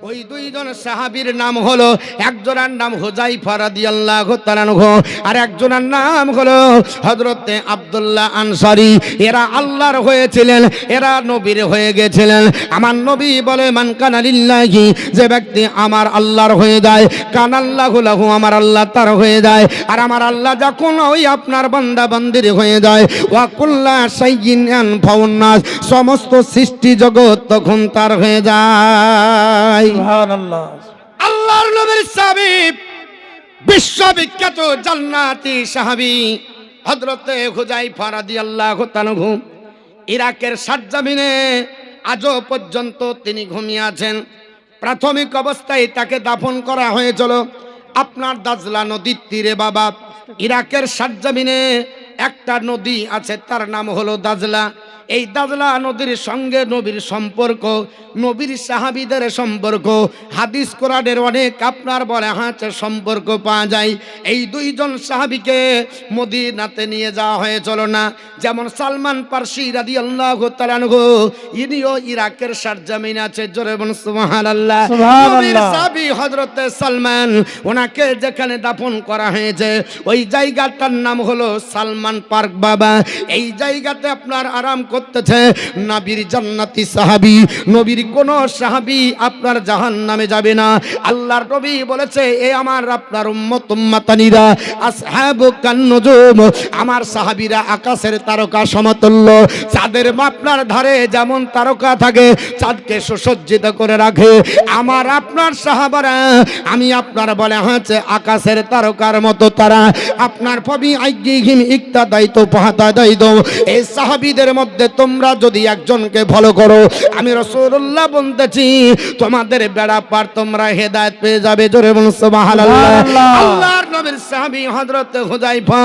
ওই দুইজন সাহাবীর নাম হলো, একজনের নাম হুযায়ফা রাদিয়াল্লাহু তাআলা আনহু আর একজনের নাম হলো হযরত আব্দুল্লাহ আনসারী। এরা আল্লাহর হয়েছিলেন, এরা নবীর হয়ে গেছিলেন। আমার নবী বলে, মান কানা লিল্লাহি, যে ব্যক্তি আমার আল্লাহর হয়ে যায়, কানাল্লাহু লাহু, আমার আল্লাহ তার হয়ে যায়। আর আমার আল্লাহ যখন ওই আপনার বান্দা বান্দির হয়ে যায়, ওয়া কুল্লা শাইইন আনফাউন নাস, সমস্ত সৃষ্টি জগৎ তখন তার হয়ে যায়। সুবহানাল্লাহ। আল্লাহর নবীর সাহাবী, বিশ্ববিখ্যাত জান্নাতি সাহাবী হযরত হুযায়ফা রাদিয়াল্লাহু তাআলা আনহু, ইরাকের সারজামিনে আজও পর্যন্ত তিনি ঘুমিয়ে আছেন। প্রাথমিক অবস্থায় তাকে দাফন করা হয়েছিল আপনার দাজলা নদীর তীরে। বাবা, ইরাকের সারজামিনে একটা নদী আছে, তার নাম হলো দাজলা। এই দাজলা নদীর সঙ্গে নবীর সম্পর্ক, নবীর সাহাবীদের সম্পর্ক, হাদিস কোরআনের অনেক আপনার বলে হাঁচের সম্পর্ক পাওয়া যায়। এই দুইজন সাহাবীকে মদিনাতে নিয়ে যাওয়া হয়েছিল না। যেমন সালমান ফারসি রাদিয়াল্লাহু তাআলা আনহু, ইনিও ইরাকের সারজামিনে আছে। জোরে বলুন সুবহানাল্লাহ। নবীর সাহাবী হযরত সালমান, ওনাকে যেখানে দাফন করা হয়েছে ওই জায়গাটার নাম হলো সালমান পার্ক। বাবা, এই জায়গাতে আপনার আরাম করতেছে নবীর জান্নাতি সাহাবী। নবীর কোন সাহাবী আপনার জাহান্নামে যাবে না। আল্লাহর নবী বলেছে, এ আমার আপনার উম্মত উম্মাতানিরা, আসহাবু কান্নুজুম, আমার সাহাবীরা আকাশের তারকা সমতুল্য। চাঁদের আপনার ধারে যেমন তারকা থাকে, চাঁদকে সুসজ্জিত করে রাখে, আমার আপনার সাহাবারা, আমি আপনার বলে হচ্ছে আকাশের তারকার মতো তারা। আপনার ফবি আইগিহিম ইক্তাদাইতু ফাহাদাইতু, এই সাহাবীদের মধ্যে তোমরা যদি একজনকে ফলো করো, আমি রাসূলুল্লাহ বলতেছি তোমাদের বেড়া পার তোমরা হেদায়েত পেয়ে যাবে। জোরে বলুন সুবহানাল্লাহ। আল্লাহর নবীর সাহাবী হযরত হুযায়ফা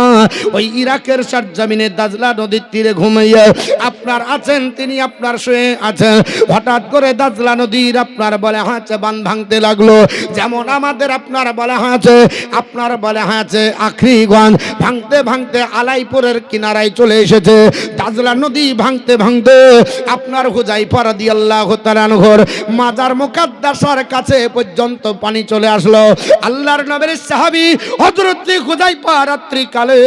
ওই ইরাকের সারজামিনে দাজলা নদীর তীরে ঘুমিয়ে আপনার আছেন, তিনি আপনার শুয়ে আছেন। হঠাৎ করে দাজলা নদীর আপনার বলে হাঁচে বান ভাঙতে লাগলো। যেমন আমাদের আপনার বলে হাঁচে, আপনার বলে হাঁচে আখরিগঞ্জ ভাঙতে ভাঙতে আলাইপুরের কিনারায় চলে এসেছে। দাজলা নদী ভাঙতে ভাঙতে আপনার হুযায়ফা রাদিয়াল্লাহু তাআলা আনহুর মাজার মুকাদ্দাসার কাছে পর্যন্ত পানি চলে আসলো। আল্লাহর নবীর সাহাবী হযরত হুযায়ফা রাত্রি কালে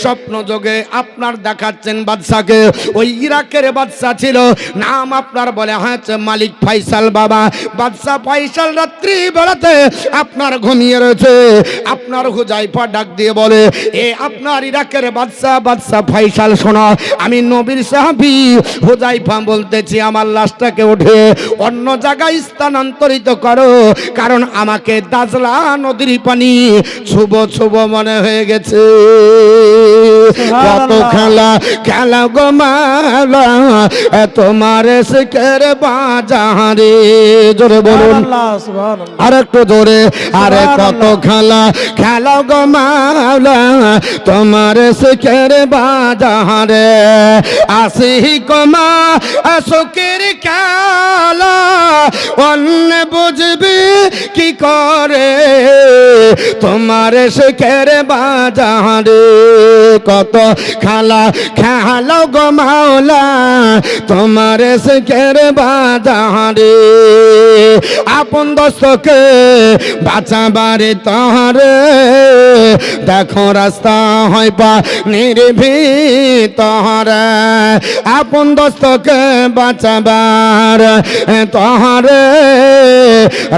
স্বপ্ন যোগে আপনার দেখাচ্ছেন বাদশাকে। ওই ইরাকের বাদশা ছিল, নাম আপনার বলে হচ্ছে মালিক ফয়সাল। বাবা, বাদশা ফয়সাল রাত্রি বেলাতে আপনার ঘুমিয়ে রয়েছে। আপনার হুযায়ফা ডাক দিয়ে বলে, এ আপনার ইরাকের বাদশা, বাদশা ফয়সাল শোনো, আমি নবীর সাহাবী হুযায়ফা বলতেছি, আমার লাশটাকে উঠে অন্য জায়গায় স্থানান্তরিত করো, কারণ আমাকে দাজলা নদীর পানি ছুবো ছুবো মনে হয়ে গেছে। কত খেলা খেলা গো মাওলা, তোমার শিখের বাজারে। জোরে বলুন আর একটু জোরে, আরে কত খেলা খেলা গো মাওলা, তোমার শিখের বাজারে। আসি কমা সুখের খেলা, অন্য বুঝবি কি করে, তোমার শিখের বাজারে। কত খেলা খেলা গো মাওলা, তোমার শিখের বাজারে। আপন দোস্তকে বাঁচাবারে তহরে, দেখো রাস্তা হয় পা নির্ভীত তহরে। আপন দোস্তকে বাঁচাবার তহরে,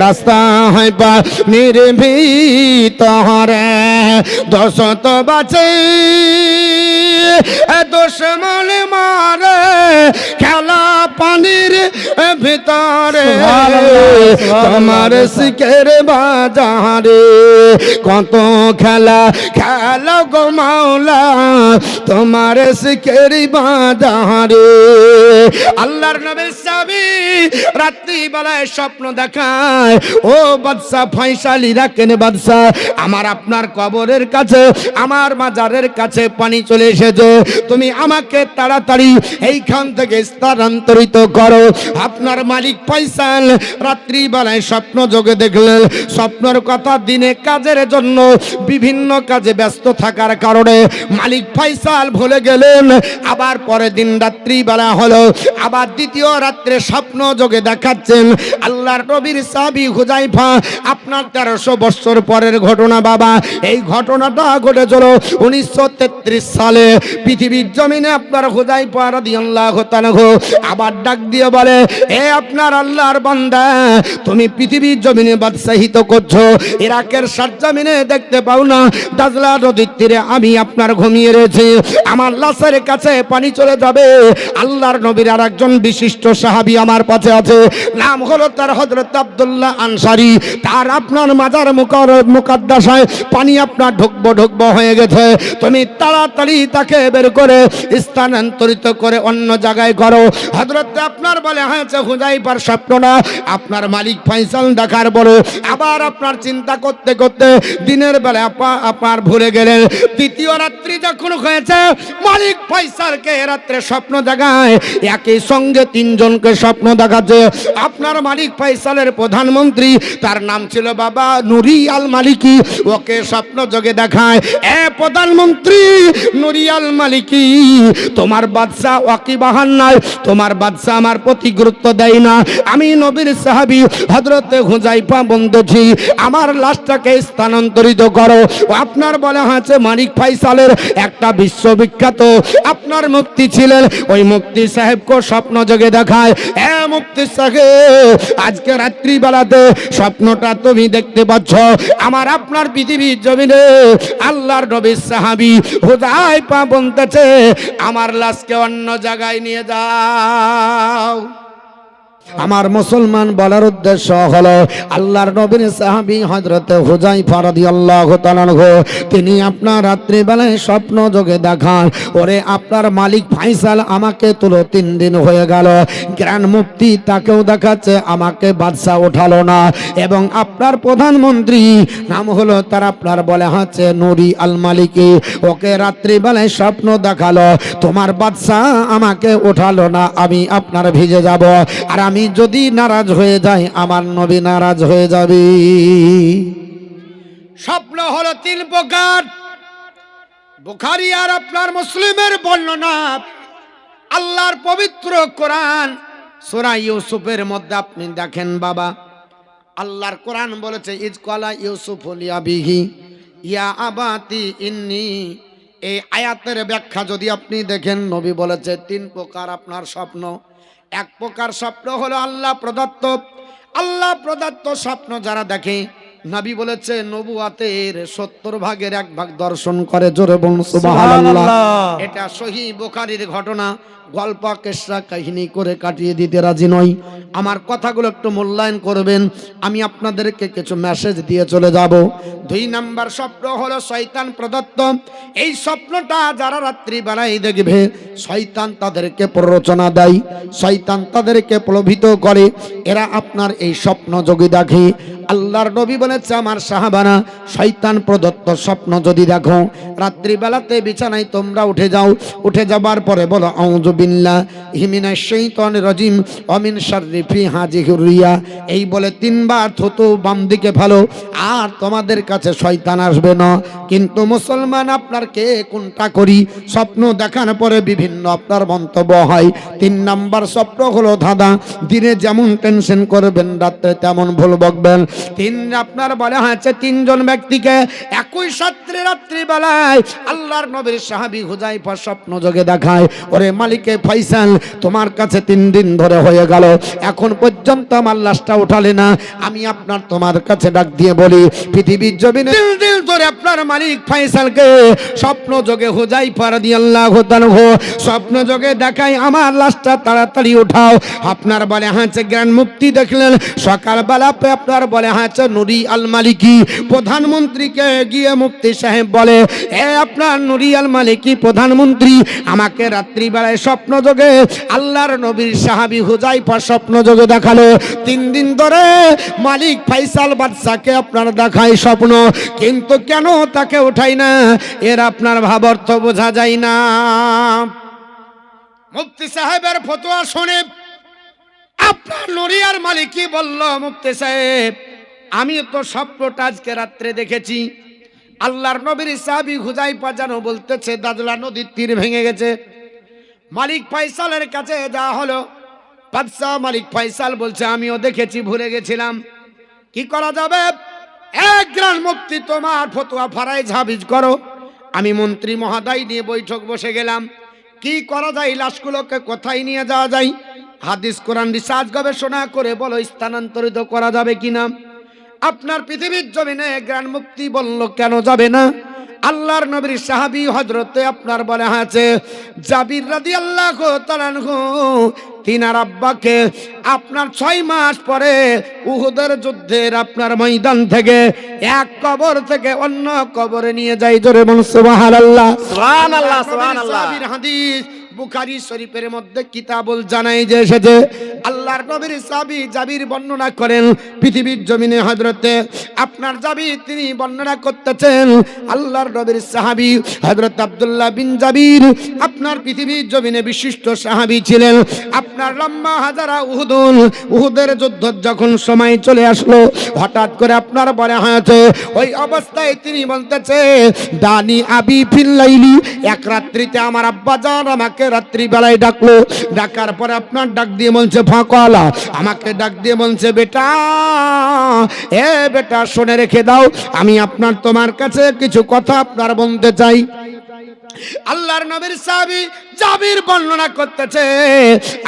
রাস্তা হয় পা নির্ভীত তহরে। দোস্ত বাঁচে দুশমন মারে, খেলা পানির ভিতরে, তোমার শিখের বাজারে। কত খেলা খেলা গো মাওলা, তোমার শিখের বাজারে। আল্লাহর নবীর সাহাবী রাত্রি বেলায় স্বপ্ন দেখায়, ও বাদশা ফয়সাল, ইরাকের বাদশা, আমার আপনার কবরের কাছে, আমার মাজারের কাছে পানি চলে এসেছে, তুমি আমাকে তাড়াতাড়ি এইখান থেকে স্থানান্তরিত করো। আপনার মালিক ফয়সাল রাত্রি বেলায় স্বপ্ন যোগে দেখলেন, স্বপ্নের কথা দিনে কাজের জন্য বিভিন্ন কাজে ব্যস্ত থাকার কারণে মালিক ফয়সাল ভুলে গেলেন। আবার পরের দিন রাত্রি বেলা হলো, আবার দ্বিতীয় রাত্রে স্বপ্ন যোগে দেখাচ্ছে দেখাচ্ছেন আল্লাহর নবীর সাহাবী হুযায়ফা। আপনার 1300 বছর পরের ঘটনা বাবা। এই ঘটনাটা ঘটেছিল 1933 সালে পৃথিবীর জমিনে। আপনার হুযায়ফা রাদিয়াল্লাহু তাআলা আবার ডাক দিয়ে বলে, এ আপনার আল্লাহর বান্দা, তুমি পৃথিবীর জমিনে বাদশাহী তো করছো, ইরাকের সরজমিনে দেখতে পাও না দাজলা নদীর তীরে আমি আপনার ঘুমিয়ে রয়েছি, আমার লাশের কাছে পানি চলে যাবে। আল্লাহর নবীর আর একজন বিশিষ্ট সাহাবী আমার পাশে আছে, নাম হলো তার হযরত আব্দুল্লাহ আনসারী। তার আপনার মাজার মুকাদ্দাসায় পানি আপনার ঢুকবো হয়ে গেছে। তুমি তাড়াতাড়ি তাকে বের করে স্থানান্তরিত করে অন্য জায়গায় করো। হযরত আপনার বলে হয়েছে হুযায়ফার স্বপ্নটা আপনার মালিক ফয়সাল দেখার বলে আবার আপনার চিন্তা করতে করতে দিনের বেলা আপনার ভুলে গেলেন। দ্বিতীয় রাত্রি যখন হয়েছে মালিক ফয়সালকে রাত্রে স্বপ্ন দেখায়, একই সঙ্গে তিনজনকে স্বপ্ন দেখাচ্ছে। আপনার মালিক ফয়সালের প্রধানমন্ত্রী, তার নাম ছিল বাবা নুরি আল মালিকি, ওকে স্বপ্ন যোগে দেখায়, এ প্রধানমন্ত্রী নুরি আল মালিকি, তোমার বাদশা ওয়াকিবাহান নাই, তোমার বাদশা আমার প্রতি গুরুত্ব দেয় না। আমি নবীর সাহাবী হযরতে হুযায়ফা বন্ধুছি, আমার লাশটাকে স্থানান্তরিত করো। আপনার বলা হয়েছে মালিক ফয়সালের একটা বিশ্ববিখ্যাত আপনার মুফতি ছিলেন, ওই মুফতি সাহেবকে স্বপ্ন যোগে দেখায়, এ মুফতি সাহেব, আজকে রাত্রি বেলাতে স্বপ্নটা তুমি দেখতে পাচ্ছ, আমার আপনার পৃথিবীর জমিনে আল্লাহর নবীর সাহাবী হুযায়ফা বলতেছে আমার লাশকে অন্য জায়গায় নিয়ে যাও। আমার মুসলমান বলার উদ্দেশ্য হলো আল্লাহর নবীর সাহাবী হযরতে হুযায়ফা রাদিয়াল্লাহু তাআলা তিনি আপনার রাত্রি বেলায় স্বপ্ন যোগে দেখান, ওরে আপনার মালিক ফয়সাল আমাকে তুলো 3 দিন হয়ে গেল, গ্র্যান্ড মুফতি তাকেও দেখাচ্ছে আমাকে বাদশা ওঠালো না, এবং আপনার প্রধানমন্ত্রী নাম হলো তার আপনার বলে হচ্ছে নুরি আল মালিকি, ওকে রাত্রি বেলায় স্বপ্ন দেখালো তোমার বাদশা আমাকে ওঠালো না, আমি আপনার ভিজে যাব, আর আমি যদি নারাজ হয়ে যাই আমার নবী নারাজ হয়ে যাবে। স্বপ্ন হলো 3 প্রকার। বুখারী আর আপনার মুসলিমের বর্ণনা, আল্লাহর পবিত্র কোরআন সূরা ইউসুফের মধ্যে আপনি দেখেন বাবা, আল্লাহর কোরআন বলেছে ইজ ক্বালা ইউসুফু লিআবিহি ইয়া আবাতি ইন্নী, এই আয়াতের ব্যাখ্যা যদি আপনি দেখেন নবী বলেছে 3 প্রকার আপনার স্বপ্ন। এক প্রকার স্বপ্ন হলো আল্লাহ প্রদত্ত স্বপ্ন যারা দেখে, নবী বলেছে নবুয়াতের 70 ভাগের 1 ভাগ দর্শন করে, জোরে বলুন সুবহানাল্লাহ। এটা সহিহ বুখারীর ঘটনা, গল্প কিসসা কাহিনী করে কাটিয়ে দিতে রাজি নই। আমার কথাগুলো একটু মূল্যায়ন করবেন, আমি আপনাদেরকে কিছু মেসেজ দিয়ে চলে যাব। 2 নাম্বার স্বপ্ন হলো শয়তান প্রদত্ত। এই স্বপ্নটা যারা রাত্রি বেলায় দেখবে শয়তান তাদেরকে প্ররোচনা দেয়, শয়তান তাদেরকে প্রলোভিত করে, এরা আপনার এই স্বপ্ন যোগে দেখে। আল্লাহর নবী বলেছে আমার সাহাবারা শয়তান প্রদত্ত স্বপ্ন যদি দেখো রাত্রি বেলাতে বিছানায় তোমরা উঠে যাও, উঠে যাবার পরে বলো আউযু বিল্লাহি মিনাশ শাইতানির রাজিম ওয়া মিন শাররি হাযিহির রিয়া, এই বলে 3 বার থুতু বাম দিকে ফেলো, আর তোমাদের কাছে শয়তান আসবে না। কিন্তু মুসলমান আপনার কে কোনটা করি, স্বপ্ন দেখার পরে বিভিন্ন আপনার মন্তব্য হয়। 3 নাম্বার স্বপ্ন হলো ধাঁধা, দিনে যেমন টেনশন করবেন রাত্রে তেমন ভুল বকবেন। 3 আপনার বলা হয়েছে 3 জন ব্যক্তিকে একই সাথে রাত্রি বেলায় আল্লাহর নবীর সাহাবী হুযায়ফা স্বপ্ন যোগে দেখায়, ওরে মালিকে ফয়সাল তোমার কাছে 3 দিন ধরে হয়ে গেল, এখন পর্যন্ত আমার লাশটা উঠালে না, আমি আপনার তোমার কাছে ডাক দিয়ে বলি পৃথিবীর জমিনে দিন ধরে আপনার মালিক ফয়সালকে স্বপ্ন যোগে হুযায়ফা রাদিয়াল্লাহু তাআলা স্বপ্ন যোগে দেখায় আমার লাশটা তাড়াতাড়ি উঠাও। আপনার বলে হয়েছে গ্র্যান্ড মুফতি দেখলেন সকালবেলা আপনার বলে হয়েছে নুরি আল মালিকি প্রধানমন্ত্রীকে গিয়ে মুফতি সাহেব বলে, এ আপনার নুরি আল মালিকি প্রধানমন্ত্রী আমাকে রাত্রি বেলায় স্বপ্ন যোগে আল্লাহর নবীর সাহাবী হুযায়ফা স্বপ্ন যোগে দেখালো, 3 দিন ধরে মালিক ফয়সাল বাদশাকে আপনার দেখায় স্বপ্ন, কিন্তু কেন তাকে উঠাই না, এর আপনার ভাবার্থ বোঝা যায় না। মুফতি সাহেবের ফতোয়া শুনে আপনার নুরি আল মালিকি বলল, মুফতি সাহেব আমি তো স্বপ্নটা আজকে রাত্রে দেখেছি, আল্লাহর নবীর সাহাবী হুযায়ফা যেন বলতেছে দাজলা নদীর তীর ভেঙে গেছে। মালিক ফয়সালের কাছে যাওয়া হলো, বাদশাহ মালিক ফয়সাল বলছে আমিও দেখেছি, ভুলে গেছিলাম। কি করা যাবে? এক গ্রান মুফতি তোমার ফতোয়া ফারাইজ হাফিজ করো। আমি মন্ত্রী মহোদয় নিয়ে বৈঠক বসে গেলাম, কি করা যায়, লাশগুলোকে কোথায় নিয়ে যাওয়া যায়, হাদিস কোরআন রিসার্চ গবেষণা করে বলো স্থানান্তরিত করা যাবে কিনা। আপনার পৃথিবীর জমিনে গ্রান মুফতি বলল কেন যাবে না? আল্লাহর নবীর সাহাবী হযরতে আপনার বলে আছে জাবির রাদিয়াল্লাহু তাআলা আনহু তিনার আব্বাকে আপনার 6 মাস পরে উহুদের যুদ্ধের আপনার ময়দান থেকে এক কবর থেকে অন্য কবরে নিয়ে যায়। জোরে বলুন সুবহানাল্লাহ। সুবহানাল্লাহ, সুবহানাল্লাহ। সাহাবীর হাদিস বুখারী শরীফের মধ্যে কিতাবুল জানাইজে এসেছে। আল্লাহর নবীর সাহাবী জাবির বর্ণনা করেন, পৃথিবীর জমিনে হযরতে আপনার জাবির তিনি বর্ণনা করতেছেন, আল্লাহর নবীর সাহাবী হযরত আব্দুল্লাহ বিন জাবির আপনার পৃথিবীর জমিনে বিশিষ্ট সাহাবী ছিলেন। আপনার লম্বা হাজারা উহুদের যুদ্ধ যখন সময় চলে আসলো, হঠাৎ করে আপনার বলে হয়েছে ওই অবস্থায় তিনি বলতেছে দানি আবি ফিল্লাইলি, এক রাত্রিতে আমার আব্বা জান আমাকে রাত্রি বেলায় ডাকলো, ডাকার পরে আপনার ডাক দিয়ে বলছে ফাঁকালা, আমাকে ডাক দিয়ে বলছে বেটা, এ বেটা শুনে রেখে দাও, আমি আপনার তোমার কাছে কিছু কথা আপনার বলতে চাই। আল্লাহর নবীর সাহাবী জাবির বর্ণনা করতেছে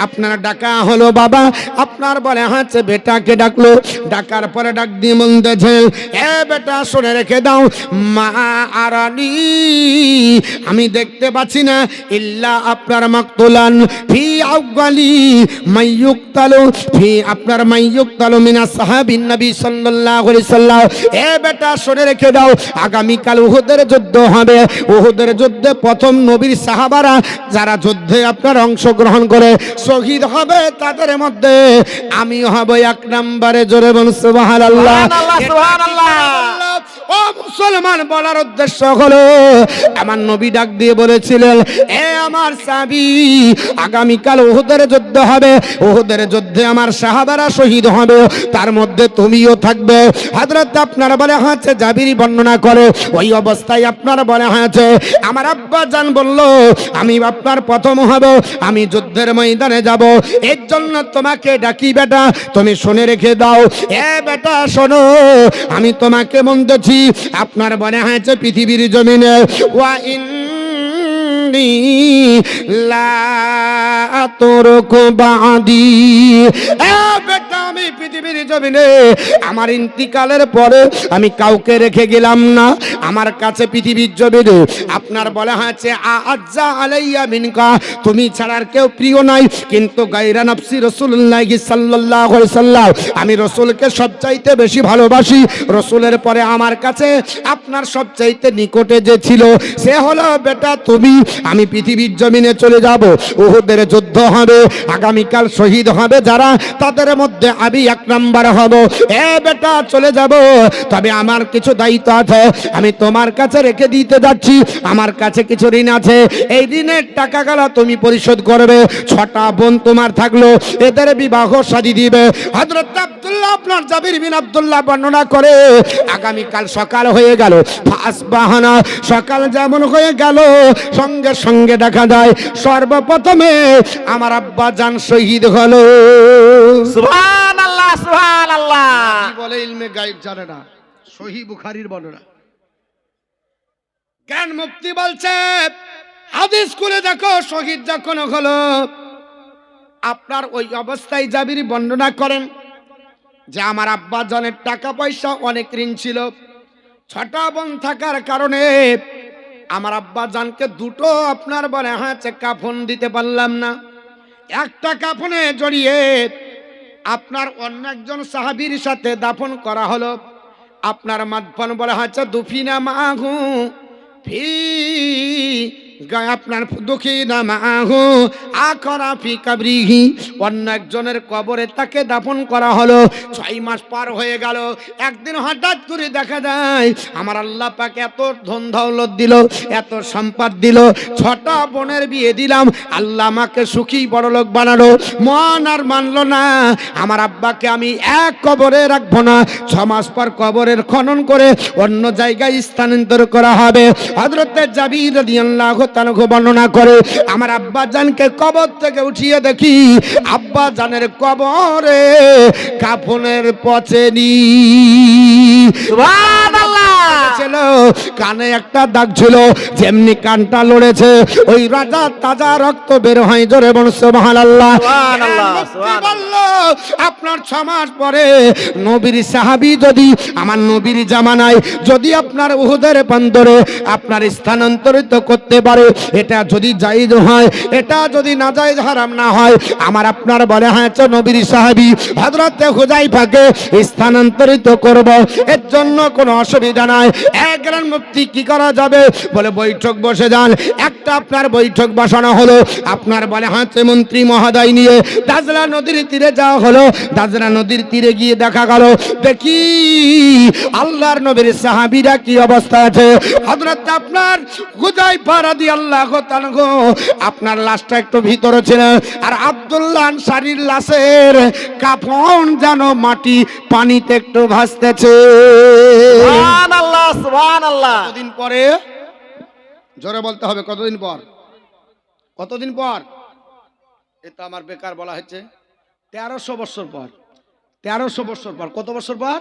আপনার ডাকা হলো বাবা, আপনার বলে হাতে বেটাকে ডাকলো, ডাকার পরে ডাক দিয়ে বলতেছে এ বেটা শুনে রেখে দাও, মা আরানি, আমি দেখতে পাচ্ছি না, ইল্লা আপনার মাকতুলান ফি আউগালি মাইয়ুকতালু ফি আপনার মাইয়ুকতালু মিনাস সাহাবিন নবী সাল্লাল্লাহু আলাইহি সাল্লাম, এ বেটা শুনে রেখে দাও, আগামী কাল উহুদের যুদ্ধ হবে, উহুদের যুদ্ধে প্রথম নবীর সাহাবারা যারা যুদ্ধে আপনার অংশগ্রহণ করে শহীদ হবে তাদের মধ্যে আমি হব এক নম্বরে। জোরে বলুন সুবহানাল্লাহ, সুবহানাল্লাহ। ও মুসলমান, বলার উদ্দেশ্য হলো আমার নবী ডাক দিয়ে বলেছিলেন এ আমার সাহাবী, আগামীকাল উহুদের যুদ্ধ হবে, উহুদের যুদ্ধে আমার সাহাবারা শহীদ হবে, তার মধ্যে তুমিও থাকবে। হযরত আপনার বলে হয়েছে জাবির বর্ণনা করে ওই অবস্থায় আপনার বলে হয়েছে আমার আব্বা জান বলল আমি আপনার প্রথম হব, আমি যুদ্ধের ময়দানে যাব, এর জন্য তোমাকে ডাকি বেটা, তুমি শুনে রেখে দাও। এ বেটা শোনো, আমি তোমাকে বলতেছি আপনার বলে হয়েছে পৃথিবীর জমিনে ওয়া ইন্নী লা আতরুকু বাদি, এ বেটা আমি পৃথিবীর জমিনে আমার ইন্তিকালের পরে আমি কাউকে রেখে গেলাম না, আমার কাছে পৃথিবীর জমিনে আপনার বলা হয়েছে আজ্জা আলাইয়া মিনকা, তুমি ছাড়া আর কেউ প্রিয় নাই, কিন্তু গায়রা নাফসি রাসূলুল্লাহ সাল্লাল্লাহু আলাইহি সাল্লাম, আমি রাসূলকে সবচাইতে বেশি ভালোবাসি, রাসূলের পরে আমার কাছে আপনার সবচাইতে নিকটে যে ছিল সে হলো বেটা তুমি। আমি পৃথিবীর জমিনে চলে যাব, উহুদের যুদ্ধ হবে, আগামীকাল শহীদ হবে যারা, তাদের মধ্যে আমি এক নাম্বার হব। এ বেটা চলে যাব, তবে আমার কিছু দায়িত্ব আছে, আমি তোমার কাছে রেখে দিতে যাচ্ছি, আমার কাছে কিছু ঋণ আছে, এই ঋণের টাকাগুলো তুমি পরিশোধ করবে। 6টা বোন তোমার থাকলো, এদের বিবাহ শাদী দিবে। হযরত আব্দুল্লাহ আপনার জাবির বিন আব্দুল্লাহ বর্ণনা করে আগামীকাল সকাল হয়ে গেল, ফাসবাহানা, সকাল যেমন হয়ে গেল সঙ্গে সঙ্গে দেখা যায় সর্বপ্রথমে আমার আব্বা জান শহীদ হলো। সুবহানাল্লাহ, সুবহানাল্লাহ। কি বলে ইলমে গায়েব জানে না, সহিহ বুখারীর বর্ণনা। জ্ঞান মুক্তি বলছে হাদিস খুলে দেখো, শহীদ যখন হলো আপনার ওই অবস্থায় জাবির বর্ণনা করেন যে আমার আব্বা জানের টাকা পয়সা অনেক ঋণ ছিল, 6টা বোন থাকার কারণে আমার আব্বা জানকে দুটো আপনার বলে হাতে কাফন দিতে পারলাম না, একটা কাফনে জড়িয়ে আপনার অন্য একজন সাহাবীর সাথে দাফন করা হলো। আপনার মাদফন বলা হচ্ছে দুফিনা মাহু ফি আপনার দুখিনা মাহু আখরা ফি কাবরিহি, অন্য একজনের কবরে তাকে দাফন করা হলো। 6 মাস পার হয়ে গেল, একদিন হঠাৎ করে দেখা যায় আমার আল্লাহ পাক এত ধন দৌলত দিল, এত সম্পদ দিল, 6টা বোনের বিয়ে দিলাম, আল্লাহ আমাকে সুখী বড়লোক বানালো, মন আর মানলো না, আমার আব্বাকে আমি এক কবরে রাখবো না, 6 মাস পর কবরের খনন করে অন্য জায়গায় স্থানান্তর করা হবে। হযরত জাবির রাদিয়াল্লাহু তাআলা বর্ণনা করে, আমার আব্বা জানকে কবর থেকে উঠিয়ে দেখি আব্বা জানের কবরে কাফনের পচেনি। সুবহানাল্লাহ। ছিল কানে একটা দাগ ছিল, যেমনি কানটা লড়েছে ওই রাজা তাজা রক্ত বের হয়। জোরে বলুন সুবহানাল্লাহ। সুবহানাল্লাহ, সুবহানাল্লাহ। বলল আপনার 6 মাস পরে নবীর সাহাবী যদি আমার নবীর জামানায় যদি আপনার উহুদের প্রান্তরে আপনার স্থানান্তরিত করতে পারে, এটা যদি জায়েজ হয়, এটা যদি নাজায়েজ হারাম না হয়, আমার আপনার বলে হয়েছে নবীর সাহাবী হযরত হুযায়ফাকে স্থানান্তরিত করব, এর জন্য কোনো অসুবিধা নাই। একজন মুফতি কি করা যাবে? বলে বৈঠক বসে যান। একটা আপনার বৈঠক বসানো হলো, আপনার বলে হচ্ছে মন্ত্রী মহোদয় নিয়ে দাজলা নদীর তীরে যাওয়া হলো। দাজলা নদীর তীরে গিয়ে দেখা গেল দেখি আল্লাহর নবীর সাহাবীরা কি অবস্থা আছে। হযরত আপনার হুযায়ফা রাদিয়াল্লাহু তাআলা আপনার লাশটা একটু ভিতরে ছিল, আর আব্দুল্লাহ আনসারীর লাশের কাফন যেন মাটি পানিতে একটু ভাসতেছে। সুবহানাল্লাহ, সুবহানাল্লাহ। কতদিন পরে? জোরে বলতে হবে, কতদিন পর? কতদিন পর? এটা আমার বেকার বলা হচ্ছে 1300 বছর পর। 1300 বছর পর। কত বছর পর?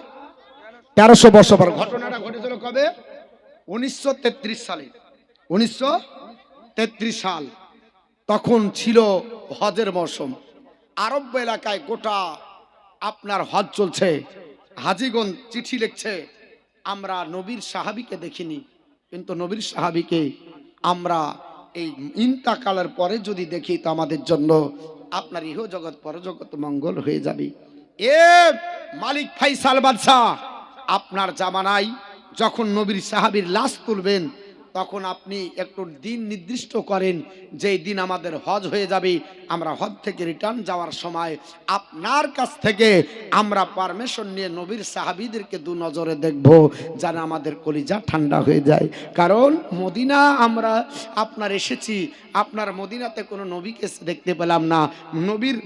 1300 বছর পর। ঘটনাটা ঘটেছিল কবে? 1933 সালে। 1933 সাল। তখন ছিল হজের মৌসুম। আরব এলাকায় গোটা আপনার হজ চলছে। হাজিগণ চিঠি লিখছে, আমরা নবীর সাহাবীকে দেখিনি, কিন্তু নবীর সাহাবীকে আমরা এই ইন্তাকালের পরে যদি দেখি তো আমাদের জন্য আপনার ইহ জগৎ পরজগৎ মঙ্গল হয়ে যাবে। এ মালিক ফাইসাল বাদশাহ, আপনার জামানায় যখন নবীর সাহাবীর লাশ তুলবেন তখন আপনি একটু দিন নির্দিষ্ট করেন, যেই দিন আমাদের হজ হয়ে যাবে, আমরা হজ থেকে রিটার্ন যাওয়ার সময় আপনার কাছ থেকে আমরা পারমিশন নিয়ে নবীর সাহাবীদেরকে দু নজরে দেখব, যেন আমাদের কলিজা ঠান্ডা হয়ে যায়। কারণ মদিনা আমরা আপনার এসেছি, আপনার মদিনাতে কোনো নবীকে দেখতে পেলাম না, নবীর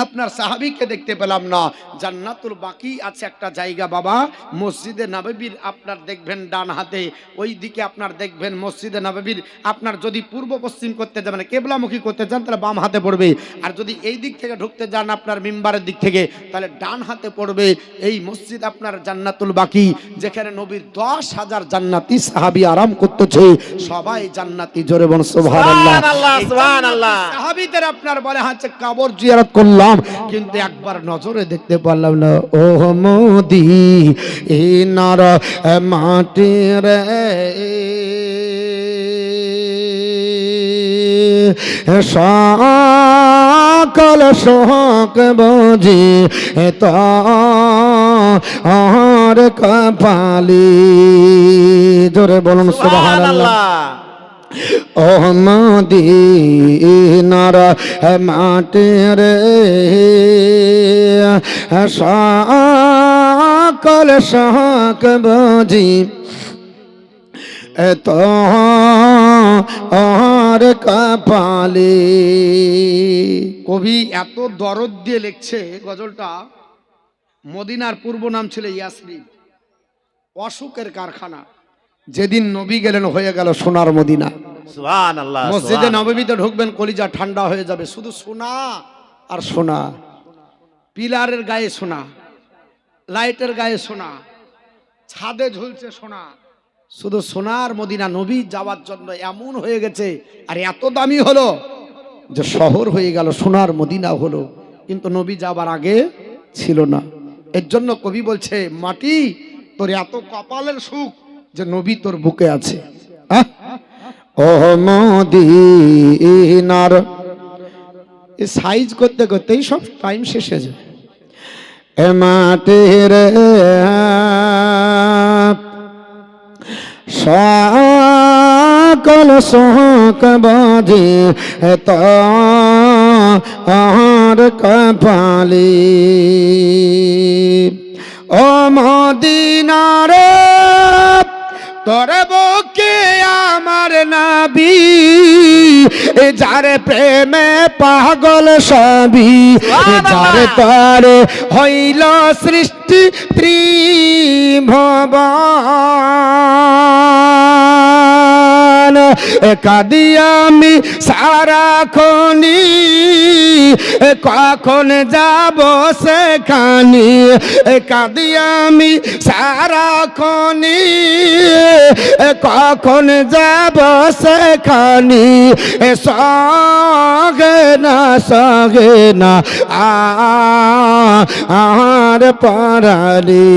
আপনার সাহাবীকে দেখতে পেলাম না। জান্নাতুল বাকি আছে একটা জায়গা বাবা, মসজিদে নববীর আপনার দেখবেন ডান হাতে, ওই দিকে আপনার দেখবেন মসজিদে নববীর আপনার যদি পূর্ব পশ্চিম করতে যাবেন, কেবলামুখী করতে যান তাহলে বাম হাতে পড়বে, আর যদি এই দিক থেকে ঢুকতে যান আপনার মিম্বারের দিক থেকে তাহলে ডান হাতে পড়বে এই মসজিদ আপনার জান্নাতুল বাকি, যেখানে নবীর 10,000 জান্নাতি সাহাবী আরাম করতেছে, সবাই জান্নাতি। জোরে বলুন সুবহানাল্লাহ, সুবহানাল্লাহ, সুবহানাল্লাহ। সাহাবীদের আপনার বলে হচ্ছে কবর জিয়ারত করলাম, কিন্তু একবার নজরে দেখতে পারলাম না। ও মদিনার মাটি রে সকল শোক বুঝি তার কপালি। জোরে বলুন সুবহানাল্লাহ। ও মদিনার মাটি রে সকল শোক বুঝি তোর কপালে। কবি এত দরদ দিয়ে লিখছে গজলটা। মদিনার পূর্ব নাম ছিল ইয়াসরিব, অশোকের কারখানা। যেদিন নবী গেলেন হয়ে গেল সোনার মদিনা। সুবহানাল্লাহ। মসজিদে নববীতে ঢুকবেন কলিজা ঠান্ডা হয়ে যাবে, শুধু সোনা আর সোনা, পিলারের গায়ে সোনা, লাইটের গায়ে সোনা, ছাদে ঝুলছে সোনা, শুধু সোনার মদিনা। নবী যাওয়ার জন্য এমন হয়ে গেছে, আর এত দামি হলো যে শহর হয়ে গেল, সোনার মদিনা হলো, কিন্তু নবী যাবার আগে ছিল না। এর জন্য কবি বলছে মাটি তোর এত কপালের সুখ যে নবী তোর বুকে আছে। ও মদিনার সাইজ করতে করতেই সব টাইম শেষ হয়ে যায়। এ মাটির সকল শোক বাজে তার কপালে। ও মদিনারে তোর বুকে আমার নবী, যার প্রেমে পাগল সবই, যার তার হইল সৃষ্টি ত্রিভুবন। কাঁদিয়া আমি সারাক্ষণি কখন যাব সেখানে কাঁদিয়া আমি সারাক্ষণি কখন যাব সেখানে সগে না আর পারালি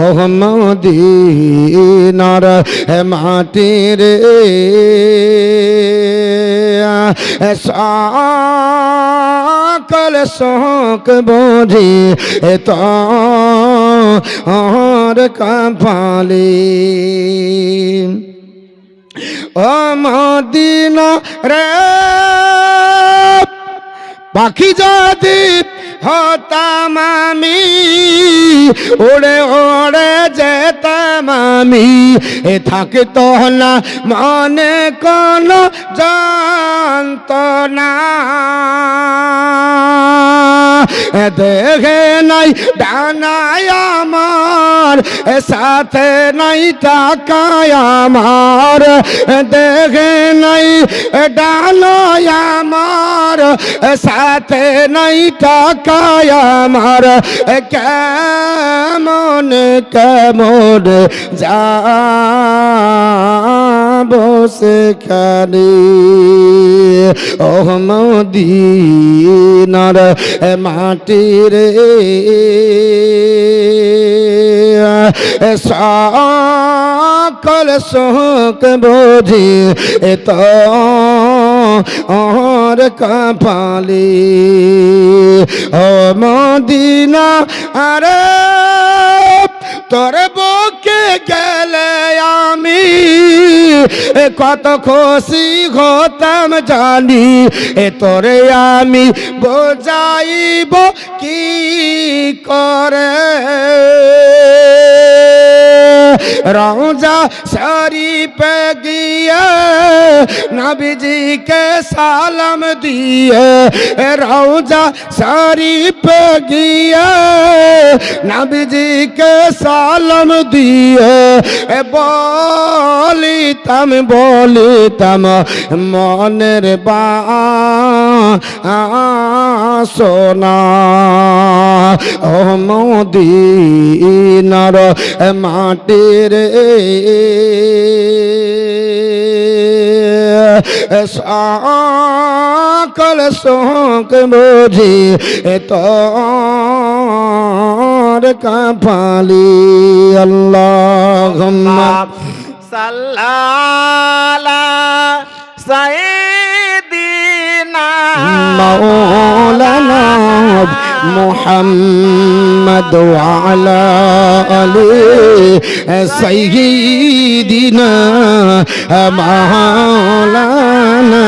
ও মদিনার মাটির সকল শোক বোঝি তোর কপালে ও মদিনা রে পাখি যদি হতাম আমি উড়ে উড়ে যেতাম আমি থাকতো না মনে কোনো যন্ত্রণা দেখে নাই ডানায় আমার সাথে নাই টাকায় আমার দেখে নাই ডানায় আমার সাথে নাই টাকায় আমার কেমন কেমন যাব সেখানে ও মদিনার মাটির সকল শোক বোঝি তোর কপালে ও মদিনা আরে তোর বুকে গেলে আমি কত খুশি হতাম জানি তোরে আমি বোঝাইব কি করে রওজা শরীফে গিয়ে নবীজিকে সালাম দিয়ে রওজা শরীফে গিয়ে নবীজিকে সালাম দিয়ে বলিতাম মনের বাসনা ও মদিনার মাটির সকল শোক বুঝি তোর কপালে আল্লাহুম্মা সাল্লাল্লা সাইয়্যিদিনা মাওলানা মুহাম্মদ ওয়া আলা আলি সাইয়্যিদিনা মাওলানা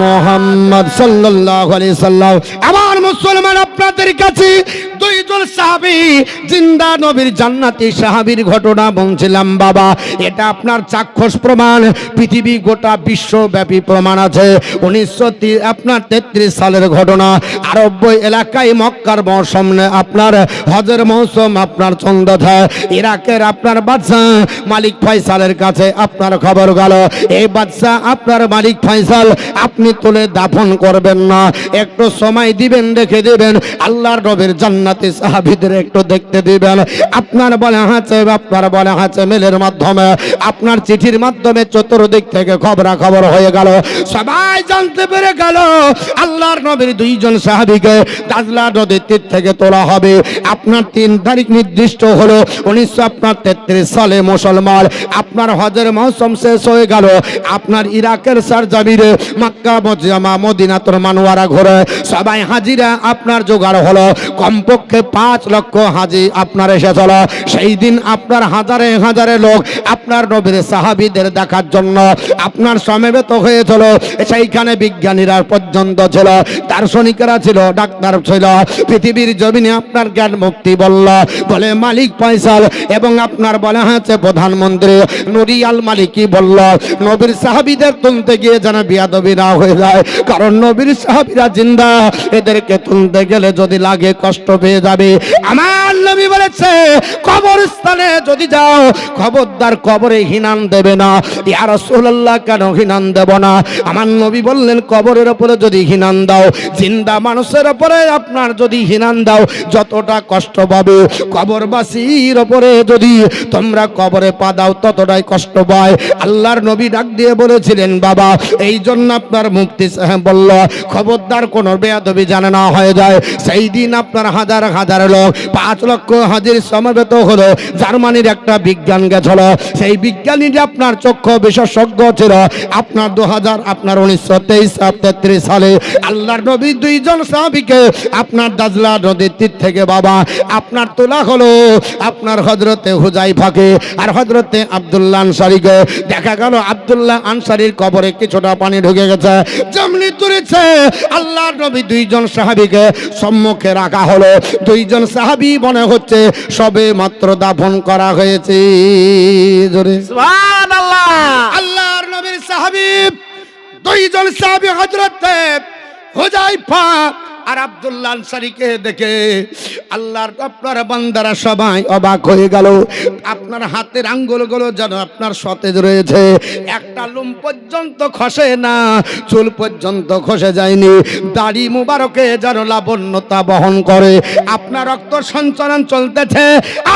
মুহাম্মদ সাল্লাল্লাহু আলাইহি সাল্লাম। আমার মুসলমান আপনাদের কাছে দুইজন সাহাবী জিন্দা নবীর জান্নাতি সাহাবীর ঘটনা বলছিলাম বাবা, এটা আপনার চাক্ষুষ প্রমাণ, পৃথিবী গোটা বিশ্বব্যাপী প্রমাণ আছে। 1933 সালের ঘটনা। আরব এলাকায় মক্কার মৌসুম আপনার হজের মৌসুম আপনার চন্দ্রধা ইরাকের আপনার বাদশা মালিক ফয়সালের কাছে আপনার খবর গেল, এই বাদশা আপনার মালিক ফয়সাল আপনি তুলে দাফন করবেন না, একটু সময় দিবেন, রেখে দিবেন, আল্লাহর নবীর জান্নাতি সাহাবীদের একটু দেখতে দিবেন। আপনার বলে আছে, আপনার বলে আছে মেলের মাধ্যমে, আপনার চিঠির মাধ্যমে চতুর্দিক থেকে খবরাখবর হয়ে গেল, সবাই জানতে পেরে গেল আল্লাহর নবীর দুইজন সাহাবীকে দাজলা নদীর তীর থেকে তোলা হবে। আপনার 3 তারিখ নির্দিষ্ট হলো 1933 সালে মুসলমান আপনার হজের মৌসুম শেষ হয়ে গেল। আপনার ইরাকের সরজমিনে মক্কা মদিনাতুল মুনাওয়ারা ঘুরে সবাই হাজিরা আপনার জোগাড় হলো, কমপক্ষে 5 লক্ষ হাজি আপনার এসেছিল। সেই দিন আপনার হাজারে হাজারে লোক আপনার নবীর সাহাবীদের দেখার জন্য আপনার সমবেত হয়েছিল। সেইখানে বিজ্ঞানীরা পর্যন্ত ছিল, দার্শনিকেরা ছিল, ডাক্তার ছিল, পৃথিবীর জমিনে আপনার জ্ঞান মুক্তি বলে মালিক ফয়সাল এবং আপনার বলা হয়েছে প্রধানমন্ত্রী নুরি আল মালিকি বলল নবীর সাহাবীদের তুলতে গিয়ে যেন বিয়াদবি না হয়ে যায়, কারণ নবীর সাহাবীরা জিন্দা, এদেরকে তুলতে গেলে যদি লাগে কষ্ট পেয়ে পেয়ে যাবে। আমার নবী বলেছে কবরস্থানে যদি যাও খবরদার কবরে হিনান দেবে না। ইয়া রাসূলুল্লাহ কেন হিনান দেব না? আমার নবী বললেন কবরের উপরে যদি হিনান দাও, জিন্দা মানুষের উপরে আপনার যদি হিনান দাও যতটা কষ্ট পাবে, কবরবাসীর উপরে যদি তোমরা কবরে পা দাও ততটাই কষ্ট পায়। আল্লাহর নবী ডাক দিয়ে বলেছিলেন বাবা, এই জন্য আপনার মুফতি সাহেব বলল খবরদার কোনো বেয়াদবি জানা না হয়ে যায়। সেই দিন আপনার হাজার হাজার লোক 5 লক্ষ হাজির সমবেত হলো। জার্মানির একটা বিজ্ঞান গেছিল, সেই বিজ্ঞানী যে আপনার চক্ষু বিশেষজ্ঞ ছিল। আপনার 1923 সালে আল্লাহর নবী 2 জন সাহাবীকে আপনার দাজলা নদীর তীর থেকে বাবা আপনার তোলা হলো। আপনার হযরতে হুযায়ফাকে আর হযরতে আব্দুল্লাহ আনসারীকে দেখা গেল আব্দুল্লাহ আনসারীর কবরে কিছুটা পানি ঢুকে গেছে। যেমনি তুলেছে আল্লাহর নবী 2 জন সাহাবীকে সম্মুখে রাখা হলো। 2 জন সাহাবী মনে হচ্ছে সবে মাত্র দাফন করা হয়েছে। জোরে সুবহানাল্লাহ। আল্লাহর নবীর সাহাবী 2 জন সাহাবী হযরতে হুযায়ফা আর আব্দুল্লাহ আনসারীকে দেখে আল্লাহর আপনার বান্দারা সবাই অবাক হয়ে গেল। আপনার হাতের আঙ্গুলগুলো যেন আপনার সতেজ রয়েছে, একটা লোম পর্যন্ত খসে না, চুল পর্যন্ত খসে যায়নি, দাড়ি মুবারকে যেন লাবণ্যতা বহন করে। আপনার রক্ত সঞ্চালন চলতেছে।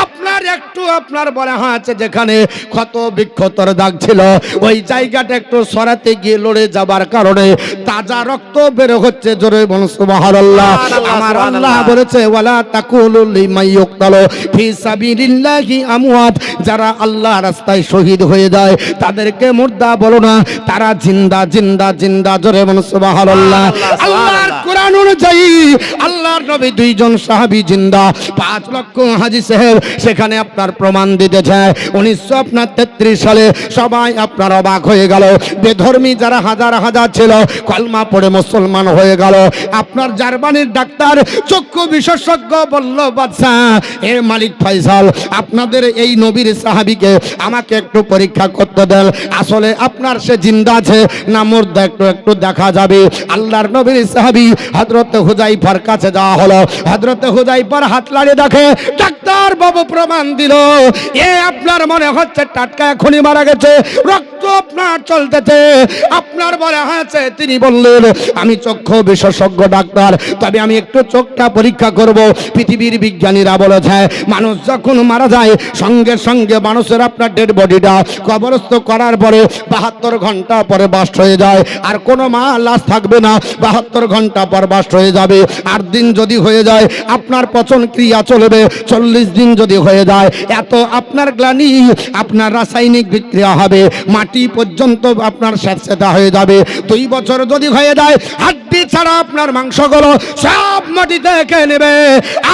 আপনার একটু আপনার বলা আছে যেখানে ক্ষত বিক্ষতর দাগ ছিল ওই জায়গাটা একটু সরাতে গিয়ে লড়ে যাবার কারণে তাজা রক্ত বের হচ্ছে। জোরে বলুন সুবহানাল্লাহ। আমার আল্লাহ বলেছে ওয়ালা তাকুলু লিমান ইউকতালু ফি সাবিলিল্লাহি আমওয়াত, যারা আল্লাহ রাস্তায় শহীদ হয়ে যায় তাদেরকে মুর্দা বলো না, তারা জিন্দা জিন্দা জিন্দা। জোরে বলুন সুবহানাল্লাহ। আল্লাহর কোরআন অনুযায়ী আল্লাহর নবী 2 জন সাহাবী জিন্দা, 5 লক্ষ হাজী সাহেব সেখানে আপনার প্রমাণ দিতেছে। 1933 সালে সবাই আপনার অবাক হয়ে গেল। বেধর্মী যারা হাজার হাজার ছিল কলমা পড়ে মুসলমান হয়ে গেল। আপনার জার্মানির ডাক্তার চক্ষু বিশেষজ্ঞ বলল বাদশা এ মালিক ফয়সাল আপনাদের এই নবীর সাহাবীকে আমাকে একটু পরীক্ষা করতে দেন, আসলে আপনার সে জিন্দা আছে না মুর্দা একটু একটু দেখা যাবে। আল্লাহর নবীর সাহাবী হযরত হুযায়ফার কাছে যাওয়া হলো। হযরত হুযায়ফার হাত লাড়িয়ে দেখে ডাক্তার বাবু প্রমাণ দিল এ আপনার মনে হচ্ছে টাটকা এখনই মারা গেছে, রক্ত আপনার চলতেছে। আপনার বলা হয়েছে, তিনি বললেন আমি চক্ষু বিশেষজ্ঞ ডাক্তার, তবে আমি একটু চোখটা পরীক্ষা করব। পৃথিবীর বিজ্ঞানীরা বলেছে মানুষ যখন মারা যায় সঙ্গে সঙ্গে মানুষের আপনার ডেড বডিটা কবরস্থ করার পরে 72 ঘন্টা পরে বাস্ট হয়ে যায়, আর কোনো লাশ থাকবে না। 72 ঘন্টা পর বাস্ট হয়ে যাবে। 8 দিন যদি হয়ে যায় আপনার পচন ক্রিয়া চলবে। 40 দিন যদি হয়ে যায় এত আপনার গ্লানি আপনার রাসায়নিক বিক্রিয়া হবে, মাটি পর্যন্ত আপনার স্যাঁতস্যাঁতা হয়ে যাবে। 2 বছর যদি হয়ে যায় হাড্ডি ছাড়া আপনার মাংসগুলো সব মাটিতে খেয়ে নেবে।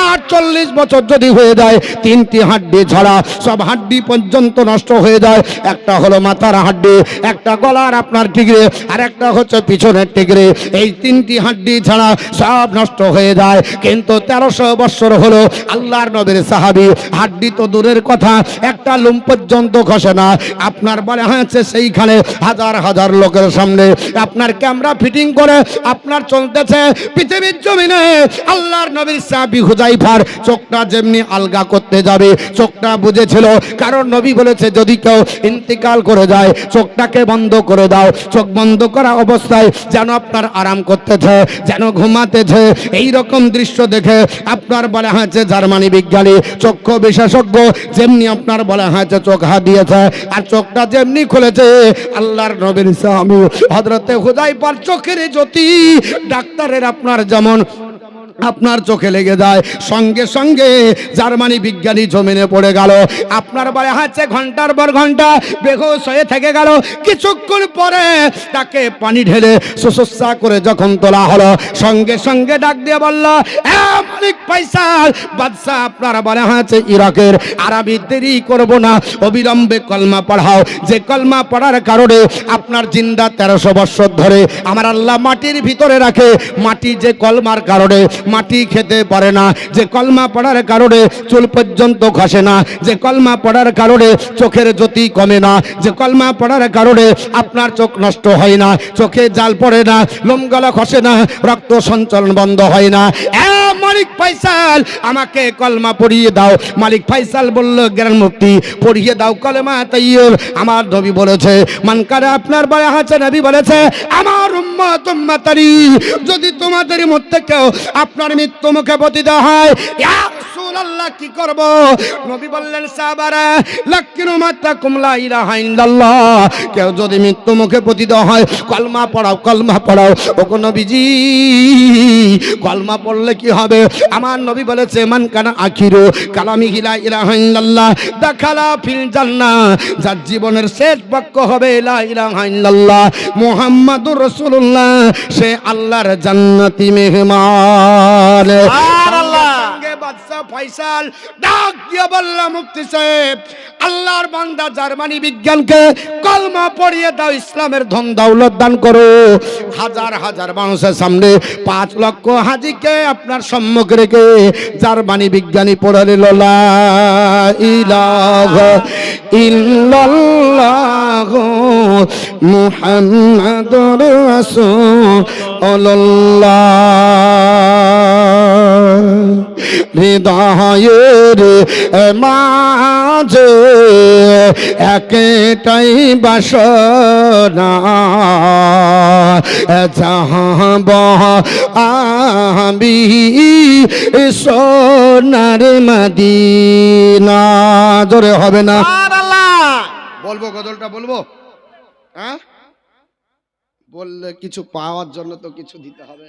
আর 40 বছর যদি হয়ে যায় 3টি হাড্ডি ছাড়া সব হাড্ডি পর্যন্ত নষ্ট হয়ে যায়। একটা হলো মাথার হাড্ডি, একটা গলার আপনার টিকরে, আর একটা হচ্ছে পিছনের টিকরে। এই 3টি হাড্ডি ছাড়া সব নষ্ট হয়ে যায়। কিন্তু 1300 বছর হলো আল্লাহর নবীর সাহাবী হাড্ডি তো দূরের কথা একটা লোম পর্যন্ত খসে না। আপনার বলা হয়েছে সেইখানে হাজার হাজার লোকের সামনে আপনার ক্যামেরা ফিটিং করে আপনার চলতেছে পৃথিবীর জমিনে। আল্লাহর নবীর সাহাবী হুযায়ফার চোখটা যেমনি আলগা করতে যাবে চোখটা বুঝেছিল, কারণ নবী বলেছে যদি কেউ ইন্তিকাল করে যায় চোখটাকে বন্ধ করে দাও। চোখ বন্ধ করা অবস্থায় যেন আপনার আরাম করতেছে, যেন ঘুমাতেছে। এই রকম দৃশ্য দেখে আপনার বলা হয়েছে জার্মানি বিজ্ঞানী চক্ষু বিশেষজ্ঞ যেমনি আপনার বলা হয়েছে চোখ হাত দিয়েছে, আর চোখটা যেমনি খুলেছে আল্লাহর নবীর সাহাবী হযরতে হুযায়ফার চোখের জ্যোতি ডাক্তারের আপনার যেমন আপনার চোখে লেগে যায়, সঙ্গে সঙ্গে জার্মানি বিজ্ঞানী জমিনে পড়ে গেল। আপনার বলা হচ্ছে ঘন্টার পর ঘন্টা বেহুশ হয়ে থেকে গেল। কিছুক্ষণ পরে তাকে পানি ঢেলে সুসুসা করে যখন তোলা হলো সঙ্গে সঙ্গে ডাক দিয়ে বলল এ মালিক ফয়সাল বাদশা আপনার বলা হয়েছে ইরাকের, আর আমি দেরি করব না, অবিলম্বে কলমা পড়াও। যে কলমা পড়ার কারণে আপনার জিন্দা 1300 বছর ধরে আমার আল্লাহ মাটির ভিতরে রাখে। মাটি যে কলমার কারণে মাটি খেতে পারে না, যে কলমা পড়ার কারণে চুল পর্যন্ত খসে না, যে কলমা পড়ার কারণে চোখের জ্যোতি কমে না, যে কলমা পড়ার কারণে আপনার চোখ নষ্ট হয় না, চোখে জাল পড়ে না, লোমগলা খসে না, রক্ত সঞ্চালন বন্ধ হয় না। মালিক ফাইসাল আমাকে কলমা পড়িয়ে দাও। মালিক ফাইসাল বলল জ্ঞান মুক্তি পড়িয়ে দাও কলমা তাইয়্যিব। আমার নবী বলেছে মান কারা, আপনার বলে আছে নবী বলেছে আমার উম্মত উম্মতারি, যদি তোমাদের মধ্যে কেউ আপনার মৃত্যু মুখে পতিত হয়, ইয়া রাসূলুল্লাহ কি করব? নবী বললেন সাহাবারা লাকিনু মাতাকুম লা ইলাহা ইল্লাল্লাহ, কেউ যদি মৃত্যু মুখে পতিত হয় কলমা পড়াও, কলমা পড়াও। ওগো নবীজি কলমা পড়লে কি হবে? আমার নবী বলেছে মান কানা আখিরু কালামিহি লা ইলাহা ইল্লাল্লাহ দাখালা ফিল জান্নাহ, যার জীবনের শেষ বাক্য হবে লা ইলাহা ইল্লাল্লাহ মুহাম্মাদুর রাসূলুল্লাহ, সে আল্লাহর জান্নাতি মেহমান। সুবহানাল্লাহ। সঙ্গে বাদশা ফয়সাল ডাক দিয়ে বলল মুফতি সাহেব, আল্লাহর বান্দা জার্মানি বিজ্ঞানকে কলমা পড়িয়ে দাও, ইসলামের ধন দৌলত দান করো। হাজার হাজার মানুষের সামনে 5 লক্ষ হাজিকে আপনার সম্মুখে রেখে জার্মানি বিজ্ঞানী পড়ে নিল লা ইলাহা ইল্লাল্লাহ মুহাম্মাদুর রাসূলুল্লাহ। হৃদয়ের মাঝে একটাই বাসনা, যাহাব আমি সোনার মদিনা। জোরে হবে না? বলবো গজলটা বলবো? হ্যাঁ বললে কিছু পাওয়ার জন্য তো কিছু দিতে হবে।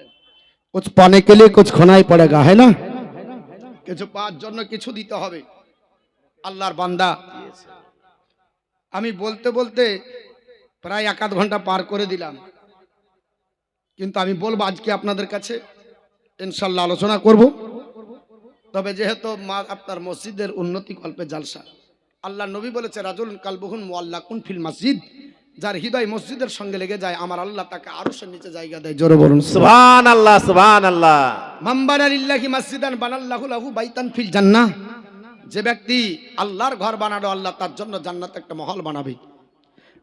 कुछ पाने के लिए कुछ खोना ही पड़ेगा, है ना? কিছু পাওয়ার জন্য কিছু দিতে হবে। আল্লাহর বান্দা, আমি বলতে বলতে প্রায় 1-1 ঘন্টা পার করে দিলাম, কিন্তু আমি বলবো আজকে আপনাদের কাছে ইনশাআল্লাহ আলোচনা করব। তবে যেহেতু আপনার মসজিদের উন্নতি কল্পে জালসা, আল্লাহ নবী বলেছে রাজুলুন কালবুহুন মুআল্লাকুন ফিল মসজিদ, যার হৃদয় মসজিদের সঙ্গে লেগে যায় আমার আল্লাহ তাকে আরশের নিচে জায়গা দেয়। জোরে বলুন সুবহানাল্লাহ, সুবহানাল্লাহ। মান বানা লিল্লাহি মাসজিদান বানাল্লাহু লাহু বাইতান ফিল জান্নাহ, যে ব্যক্তি আল্লাহর ঘর বানালো আল্লাহ তার জন্য জান্নাতে একটা মহল বানাবে।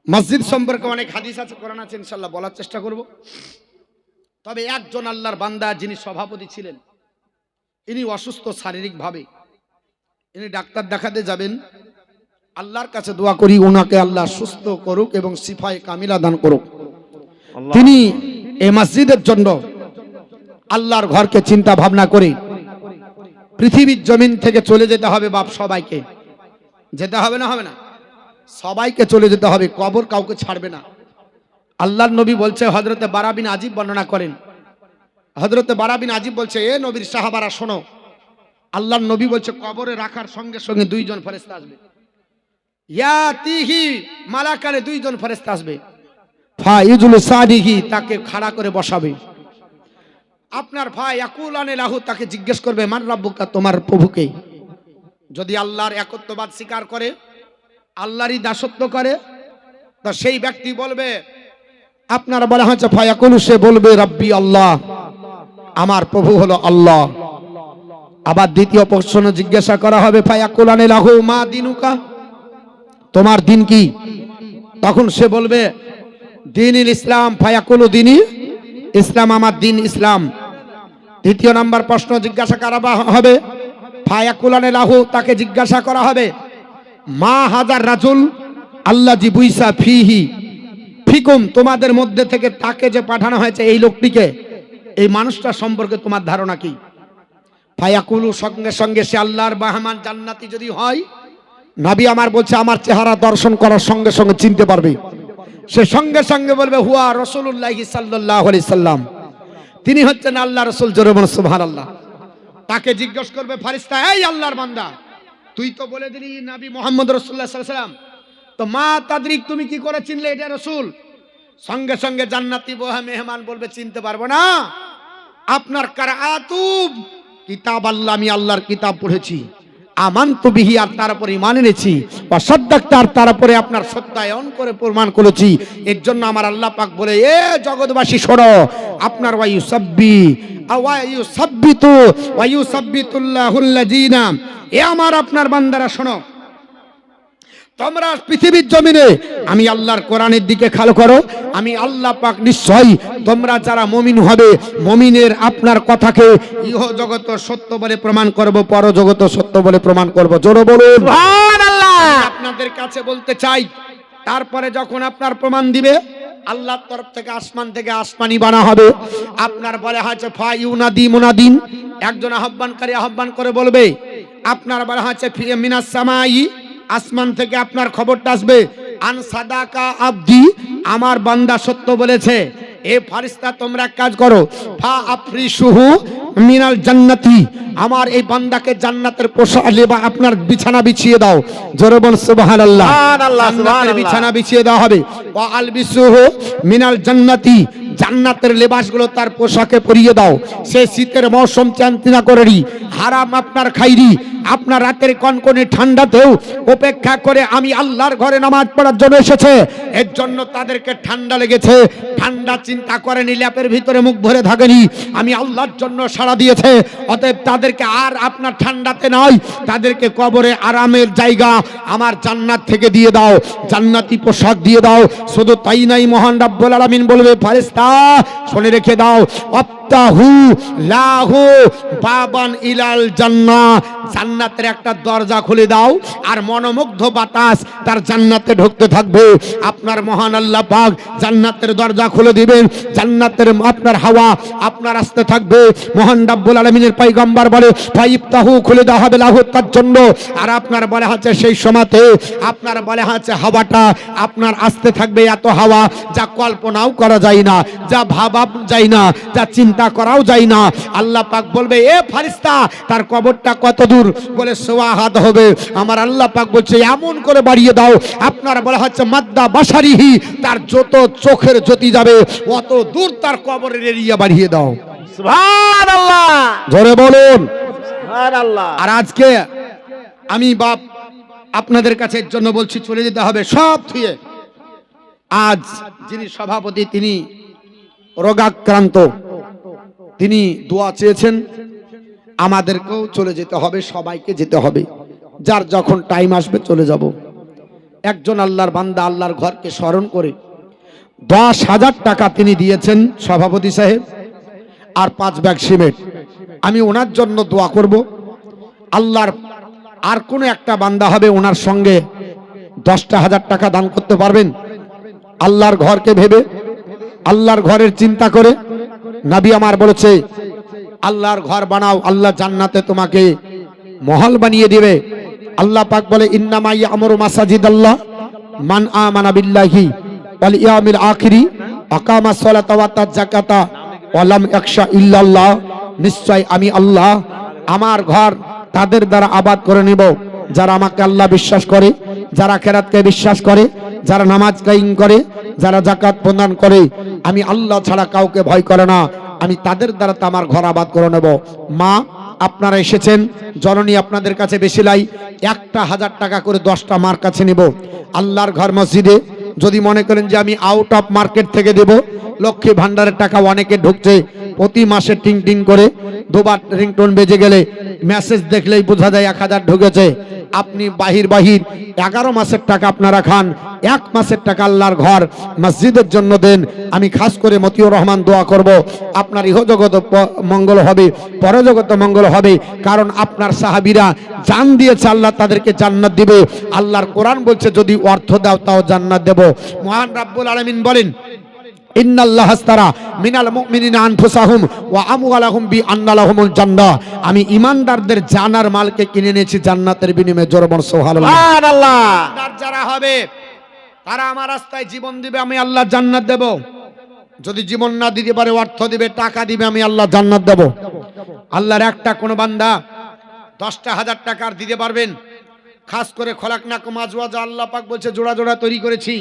মসজিদ সম্পর্কে অনেক হাদিস আছে, কোরআন আছে, ইনশাআল্লাহ বলার চেষ্টা করব। তবে একজন আল্লাহর বান্দা যিনি সভাপতি ছিলেন, ইনি অসুস্থ শারীরিকভাবে, ইনি ডাক্তার দেখাতে যাবেন। আল্লাহর কাছে দোয়া করি ওনাকে আল্লাহ সুস্থ করুক এবং শিফায়ে কামিলা দান করুক। তিনি এই মসজিদের জন্য আল্লাহর ঘরকে চিন্তা ভাবনা করে পৃথিবীর জমিন থেকে চলে যেতে হবে। বাপ সবাইকে যেতে হবে, না হবে না? সবাইকে চলে যেতে হবে, কবর কাউকে ছাড়বে না। আল্লাহর নবী বলছে, হযরতে বারা বিন আজিব বর্ণনা করেন, হযরতে বারা বিন আজিব বলছে এ নবীর সাহাবারা শোনো, আল্লাহর নবী বলছে কবরে রাখার সঙ্গে সঙ্গে 2 জন ফেরেশতা আসবে। ইয়াতিহি মালাকানে 2 জন ফেরেশতা আসবে। ফাইজুল সাদিহি তাকে খাড়া করে বসাবে। আপনার ভাই ইয়াকুলানে লাহু তাকে জিজ্ঞেস করবে মান রাব্বুকা, তোমার প্রভুকে। যদি আল্লাহর একত্ববাদ স্বীকার করে, আল্লাহরই দাসত্ব করে, তো সেই ব্যক্তি বলবে, আপনার বলা হচ্ছে ফায়াকুলু, সে বলবে রাব্বি আল্লাহ, আমার প্রভু হলো আল্লাহ। আবার দ্বিতীয় প্রশ্ন জিজ্ঞাসা করা হবে ফায়াকুলানে লাহু মা দিনুকা, তোমার দিন কি? তখন সে বলবে দিনিল ইসলাম। ফায়াকুলু দিনি ইসলাম, আমার দিন ইসলাম। তৃতীয় নাম্বার প্রশ্ন জিজ্ঞাসা করা হবে ফায়াকুলানে লাহু, তাকে জিজ্ঞাসা করা হবে মা হাজার রাজুল আল্লাজি বুইসা ফিহি ফিকুম, তোমাদের মধ্যে থেকে তাকে যে পাঠানো হয়েছে এই লোকটিকে, এই মানুষটা সম্পর্কে তোমার ধারণা কি? ফায়াকুলু, সঙ্গে সঙ্গে সে আল্লাহর বাহমান জান্নাতি যদি হয়, নবী আমার বলছে আমার চেহারা দর্শন করার সঙ্গে সঙ্গে চিনতে পারবে। সে সঙ্গে সঙ্গে বলবে হুয়া রাসূলুল্লাহি সাল্লাল্লাহু আলাইহি সাল্লাম, তিনি হচ্ছেন আল্লাহ রাসূল। জোরে বলুন সুবহানাল্লাহ। তাকে জিজ্ঞেস করবে ফেরেশতা, এই আল্লাহর বান্দা, তুই তো বলে দিলি নবী মুহাম্মদ রাসূলুল্লাহ সাল্লাল্লাহু আলাইহি সাল্লাম, তো মা তাদরিক, তুমি কি করে চিনলে এটা রাসূল? সঙ্গে সঙ্গে জান্নাতি বহা মেহমান বলবে চিনতে পারবো না, আপনার কারাতু কিতাব আল্লাহ, আমি আল্লাহর কিতাব পড়েছি, আমানতু বিহি, আর তার উপর ঈমান এনেছি, ওয়া সাদ্দাকতু, আর তার উপরে আপনার সত্যায়ন করে প্রমাণ করেছি। এর জন্য আমার আল্লাহ পাক বলে এ জগৎবাসী শোনো, আপনার ওয়ায়ুসাব্বিতুল্লাহুল্লাযিনা, এ আমার আপনার বান্দারা শোনো, তোমরা পৃথিবীর জমিনে আমি আল্লাহর কোরআনের দিকে খেয়াল করো। আমি আল্লাহ পাক নিশ্চয়ই তোমরা যারা মুমিন হবে, মুমিনের আপনার কথাকে ইহ জগত সত্য বলে প্রমাণ করব, পর জগত সত্য বলে প্রমাণ করব। জোরে বলুন সুবহানাল্লাহ। আপনাদের কাছে বলতে চাই, তারপরে যখন আপনার প্রমাণ দিবে, আল্লাহর তরফ থেকে আসমান থেকে আসমানি বানা হবে। আপনার বলে হচ্ছে ফা ইউনাদি মুনাদিন, একজন আহ্বানকারী আহ্বান করে বলবে। আপনার বলে হচ্ছে ফি মিনাস সামাই, আসমান থেকে আপনার খবরটা আসবে, আন সাদাকা আবদি, আমার বান্দা সত্য বলেছে। এ ফারিস্তা তোমরা এক কাজ করো, ফা আফরিসুহু মিনাল জান্নাতি, আমার এই বান্দাকে জান্নাতের পোশাক বা আপনার বিছানা বিছিয়ে দাও। জোরে বল সুবহানাল্লাহ। সুবহানাল্লাহ, জান্নাতের সুবহানাল্লাহ। বিছানা বিছিয়ে দেওয়া হবে। ওয়া আলবিসুহু মিনাল জান্নাতি, জান্নাতের লেবাসগুলো তার পোশাকে পরিয়ে দাও। সে শীতের মৌসুম চিন্তা করেনি, হারাম আপনার খাইরি, আপনার রাতের কনকনে ঠান্ডাতেও অপেক্ষা করে আমি আল্লাহর ঘরে নামাজ পড়ার জন্য এসেছে। এর জন্য তাদেরকে ঠান্ডা লেগেছে, ঠান্ডা চিন্তা করেনি, ল্যাপের ভিতরে মুখ ভরে থাকেনি, আমি আল্লাহর জন্য সাড়া দিয়েছে। অতএব তাদেরকে আর আপনার ঠান্ডাতে নয়, তাদেরকে কবরে আরামের জায়গা আমার জান্নাত থেকে দিয়ে দাও, জান্নাতি পোশাক দিয়ে দাও। শুধু তাই নাই, মহান রাব্বুল আলামিন বলবে ফেরেশতা শুনে রেখে দাও, আফতাহু লাহু বাবান ইলাল জান্নাহ, জান্নাতের একটা দরজা খুলে দাও, আর মনোমুগ্ধ বাতাস তার জান্নাতে ঢুকতে থাকবে। আপনার মহান আল্লাহ পাক জান্নাতের দরজা খুলে দিবেন, জান্নাতের আপনার হাওয়া আপনার আসতে থাকবে। মহান রাব্বুল আলামিনের পয়গম্বর বলে ফাইফতাহু, খুলে দেওয়া হবে লাহু তার জন্য। আর আপনার বলে হচ্ছে সেই সময়তে আপনার বলে হচ্ছে হাওয়াটা আপনার আসতে থাকবে, এত হাওয়া যা কল্পনাও করা যায় না, যা ভাবা যায় না, যা চিন্তা করাও যায় না। আল্লাহ পাক বলবে এ ফারিস্তা তার কবরটা কত দূর? বলে সোয়া হাত হবে। আমার আল্লাহ পাক বলছে এমন করে বাড়িয়ে দাও, আপনার বলা হচ্ছে মাদ্দা বাসারিহি, তার যত চোখের জ্যোতি যাবে অত দূর তার কবরের এরিয়া বাড়িয়ে দাও। সুবহানাল্লাহ, জোরে বলুন সুবহানাল্লাহ। আর আজকে আমি বাপ আপনাদের কাছে এর জন্য বলছি, চলে যেতে হবে সব থুয়ে। আজ যিনি সভাপতি তিনি রোগাক্রান্ত, তিনি দোয়া চেয়েছেন, আমাদেরকেও চলে যেতে হবে, সবাইকে যেতে হবে, যার যখন টাইম আসবে চলে যাব। একজন আল্লাহর বান্দা আল্লাহর ঘরকে স্মরণ করে 10,000 টাকা তিনি দিয়েছেন সভাপতি সাহেব, আর 5 ব্যাগ সিমেন্ট। আমি ওনার জন্য দোয়া করব। আল্লাহর আর কোনো একটা বান্দা হবে ওনার সঙ্গে 10,000 টাকা দান করতে পারবেন? আল্লাহর ঘরকে ভেবে, আল্লাহর ঘরের চিন্তা করে। নবী আমার বলেছে আল্লাহর ঘর বানাও, আল্লাহ জান্নাতে তোমাকে মহল বানিয়ে দিবে। আল্লাহ পাক বলে ইন্নামা ইয়ামুরু মাসাজিদাল্লাহ মান আমানা বিল্লাহি ওয়াল ইয়াউমিল আখিরি আকামাস সালাতা ওয়া আতাজ যাকাতা ওয়া লাম ইয়াখশা ইল্লাল্লাহ, নিশ্চয় আমি আল্লাহ আমার ঘর তাদের দ্বারা আবাদ করে নেব যারা আমাকে আল্লাহ বিশ্বাস করে, যারা খেরাতকে বিশ্বাস করে, যারা নামাজ কায়েম করে, যারা যাকাত প্রদান করে। আমি আল্লাহ ছাড়া কাউকে ভয় করে না, আমি তাদের দ্বারা তো আমার ঘর আবাদ করে নেব। মা আপনারা এসেছেন, জননী আপনাদের কাছে বেশি লাই, 1,000 টাকা করে 10টা মার কাছে নেব। আল্লাহর ঘর মসজিদে যদি মনে করেন যে আমি আউট অফ মার্কেট থেকে দেব, লক্ষ্মী ভান্ডারের টাকা অনেকে ঢুকছে, প্রতি মাসে টিং টিং করে দুবার রিংটোন বেজে গেলে মেসেজ দেখলেই বোঝা যায় 1,000 ঢুকেছে। আপনি বাহির 11 মাসের টাকা আপনারা খান, 1 মাসের টাকা আল্লাহর ঘর মসজিদের জন্য দেন। আমি খাস করে মতিউর রহমান দোয়া করব, আপনার ইহজগত মঙ্গল হবে, পরজগত মঙ্গল হবে। কারণ আপনার সাহাবীরা জান দিয়েছে, আল্লাহ তাদেরকে জান্নাত দিবে। আল্লাহর কোরআন বলছে যদি অর্থ দাও তাও জান্নাত দেব। মহান রাব্বুল আলামিন বলেন ইন্নাল্লাহ আস্তারা মিনাল মুমিনিনা আনফুসাহুম ওয়া আমওয়ালাহুম বিআন্না লাহুমুল জান্নাহ, আমি ঈমানদারদের জানার মালকে কিনে নিয়েছি জান্নাতের বিনিময়ে। জোরে বল সুবহানাল্লাহ। সুবহানাল্লাহ। ঈমানদার যারা হবে তারা আমার রাস্তায় জীবন দিবে, আমি আল্লাহ জান্নাত দেব। যদি জীবন না দিতে পারে অর্থ দিবে, টাকা দিবে, আমি আল্লাহ জান্নাত দেব। আল্লাহর একটা কোন বান্দা 10,000 টাকা দিতে পারবেন? খাস করে খলাকনাকুম আজওয়াজা, আল্লাহ পাক বলছে জোড়া জোড়া তৈরি করেছি,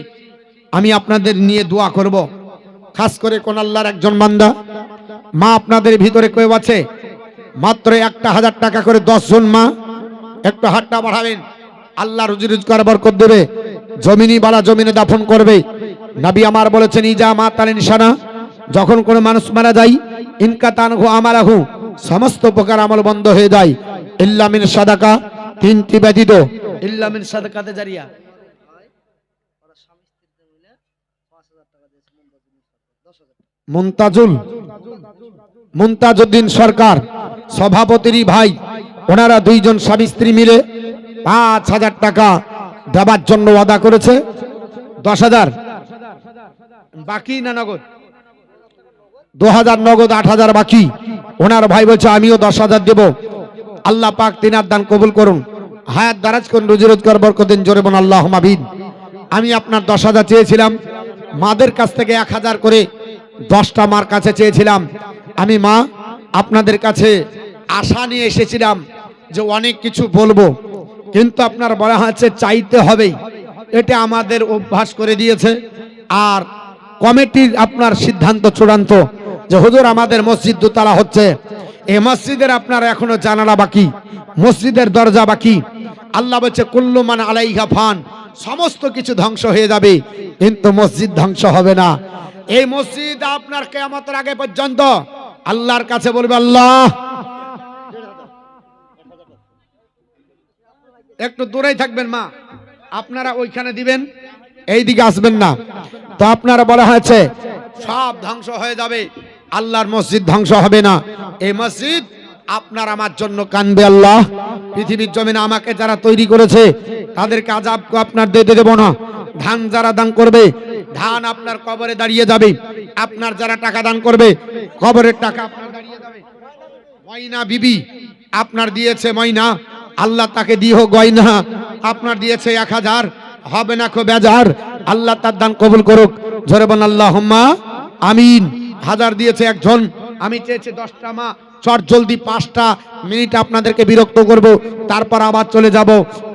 আমি আপনাদের নিয়ে দোয়া করব। খাস করে কোন আল্লাহর একজন বান্দা মা আপনাদের ভিতরে কেউ আছে মাত্র 1,000 টাকা করে 10 জন মা একটু হাতটা বাড়াবেন, আল্লাহ রুজি রোজগার বরকত দেবে, জমিনি বালা জমিনে দাফন করবে। নবী আমার বলেছেন ইজা মাতাল ইনসানা, যখন কোনো মানুষ মারা যায় ইনকাতানহু আমালাহু, সমস্ত প্রকার আমল বন্ধ হয়ে যায়, ইল্লা মিন সাদাকা, 3টি ব্যতীত, ইল্লা মিন সাদাকাতে জারিয়া। মুমতাজউদ্দিন সরকার সভাপতির ভাই, ওনারা দুইজন স্বামী স্ত্রী মিলে 5,000 টাকা দেবার জন্য ওয়াদা করেছে। 10,000 বাকি না নগদ? 2,000 নগদ, 8,000 বাকি। ওনার ভাই বলছে আমিও 10,000 দেব। আল্লাহ পাক তিনার দান কবুল করুন, হায়াত দারাজ করুন, রুজি রোজগার বরকত দিন, জোরে বলুন আল্লাহুম্মা আমিন। আমি আপনার 10,000 চেয়েছিলাম, মাদের কাছ থেকে 1,000 করে 10টা মার কাছে চেয়েছিলাম। আমি মা আপনাদের কাছে আশা নিয়ে এসেছিলাম যে অনেক কিছু বলবো, কিন্তু আপনার বলা হচ্ছে চাইতে হবেই, এটা আমাদের অভ্যাস করে দিয়েছে। আর কমিটির আপনার সিদ্ধান্ত চূড়ান্ত যে হুজুর আমাদের মসজিদ দোতলা হচ্ছে, এই মসজিদের আপনার এখনো জানালা বাকি, মসজিদের দরজা বাকি। আল্লাহ বলছে কুল্লু মান আলাইহা ফান, সমস্ত কিছু ধ্বংস হয়ে যাবে কিন্তু মসজিদ ধ্বংস হবে না। এই মসজিদ আপনার কিয়ামতের আগে পর্যন্ত আল্লাহর কাছে বলবে আল্লাহ, একটু দূরেই থাকবেন মা, আপনারা ওইখানে দিবেন, এইদিকে আসবেন না। তো আপনারা বলা হয়েছে সব ধ্বংস হয়ে যাবে, আল্লাহর মসজিদ ধ্বংস হবে না। এই মসজিদ আপনার আমার জন্য কানবে আল্লাহ, পৃথিবীর জমিনে আমাকে যারা তৈরি করেছে তাদেরকে আযাব আপনার দিতে দেব না। ধান যারা দান করবে, ধান আপনার কবরে দাঁড়িয়ে যাবে। আপনার যারা টাকা দান করবে, কবরের টাকা আপনার দাঁড়িয়ে যাবে। ময়না বিবি আপনার দিয়েছে ময়না, আল্লাহ তাকে দিও গয়না। আপনার দিয়েছে 1,000, হবে না খুব বেজার, আল্লাহ তার দান কবুল করুক, জোরে বলুন আল্লাহুম্মা আমিন। 1000 দিয়েছে একজন, আমি চেয়েছি 10টা মা, চট জলদি 5টা মিনিট আপনাদেরকে বিরক্ত করব, তারপর আবার চলে যাব।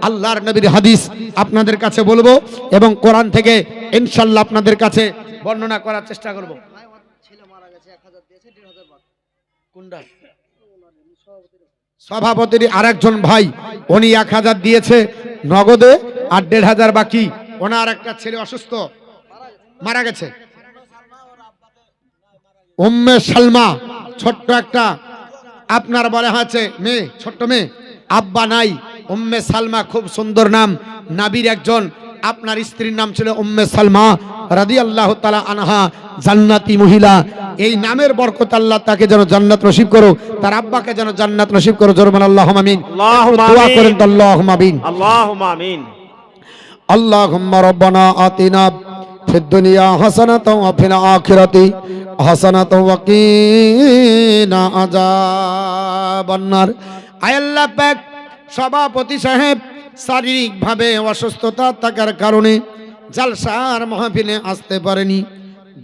আল্লাহর নবীর হাদিস আপনাদের কাছে বলবো এবং কোরআন থেকে ইনশাআল্লাহ আপনাদের কাছে বর্ণনা করার চেষ্টা করব। সভাপতির আরেকজন ভাই, উনি 1,000 দিয়েছে নগদে আর 1,500 বাকি। ওনার একটা ছেলে অসুস্থ, মারা গেছে। উম্মে সালমা, ছোট্ট একটা আপনার বলা হয়েছে মেয়ে, ছোট্ট মেয়ে, আব্বা নাই। উম্মে সালমা খুব সুন্দর নাম, নবীর একজন। আপনার স্ত্রীর নাম ছিল উম্মে সালমা রাদিয়াল্লাহু তাআলা আনহা, জান্নাতি মহিলা। এই নামের বরকত আল্লাহ তাকে যেন জান্নাত নসিব করো, তার আব্বাকে যেন জান্নাত নসিব করো, জোরে বলেন আল্লাহুম্মা আমিন। দোয়া করেন তো আল্লাহুম্মা আমিন, আল্লাহুম্মা আমিন। আল্লাহুম্মা রাব্বানা আতিনা ফিদ দুনিয়া হাসানাতাও ওয়া ফিল আখিরাতি হাসানাতাও ওয়া কিনা আযাবান নার। আয় আল্লাহ পাক, সভাপতি সাহেব শারীরিকভাবে অসুস্থতা থাকার কারণে জালসার মাহফিলে আসতে পারেনি।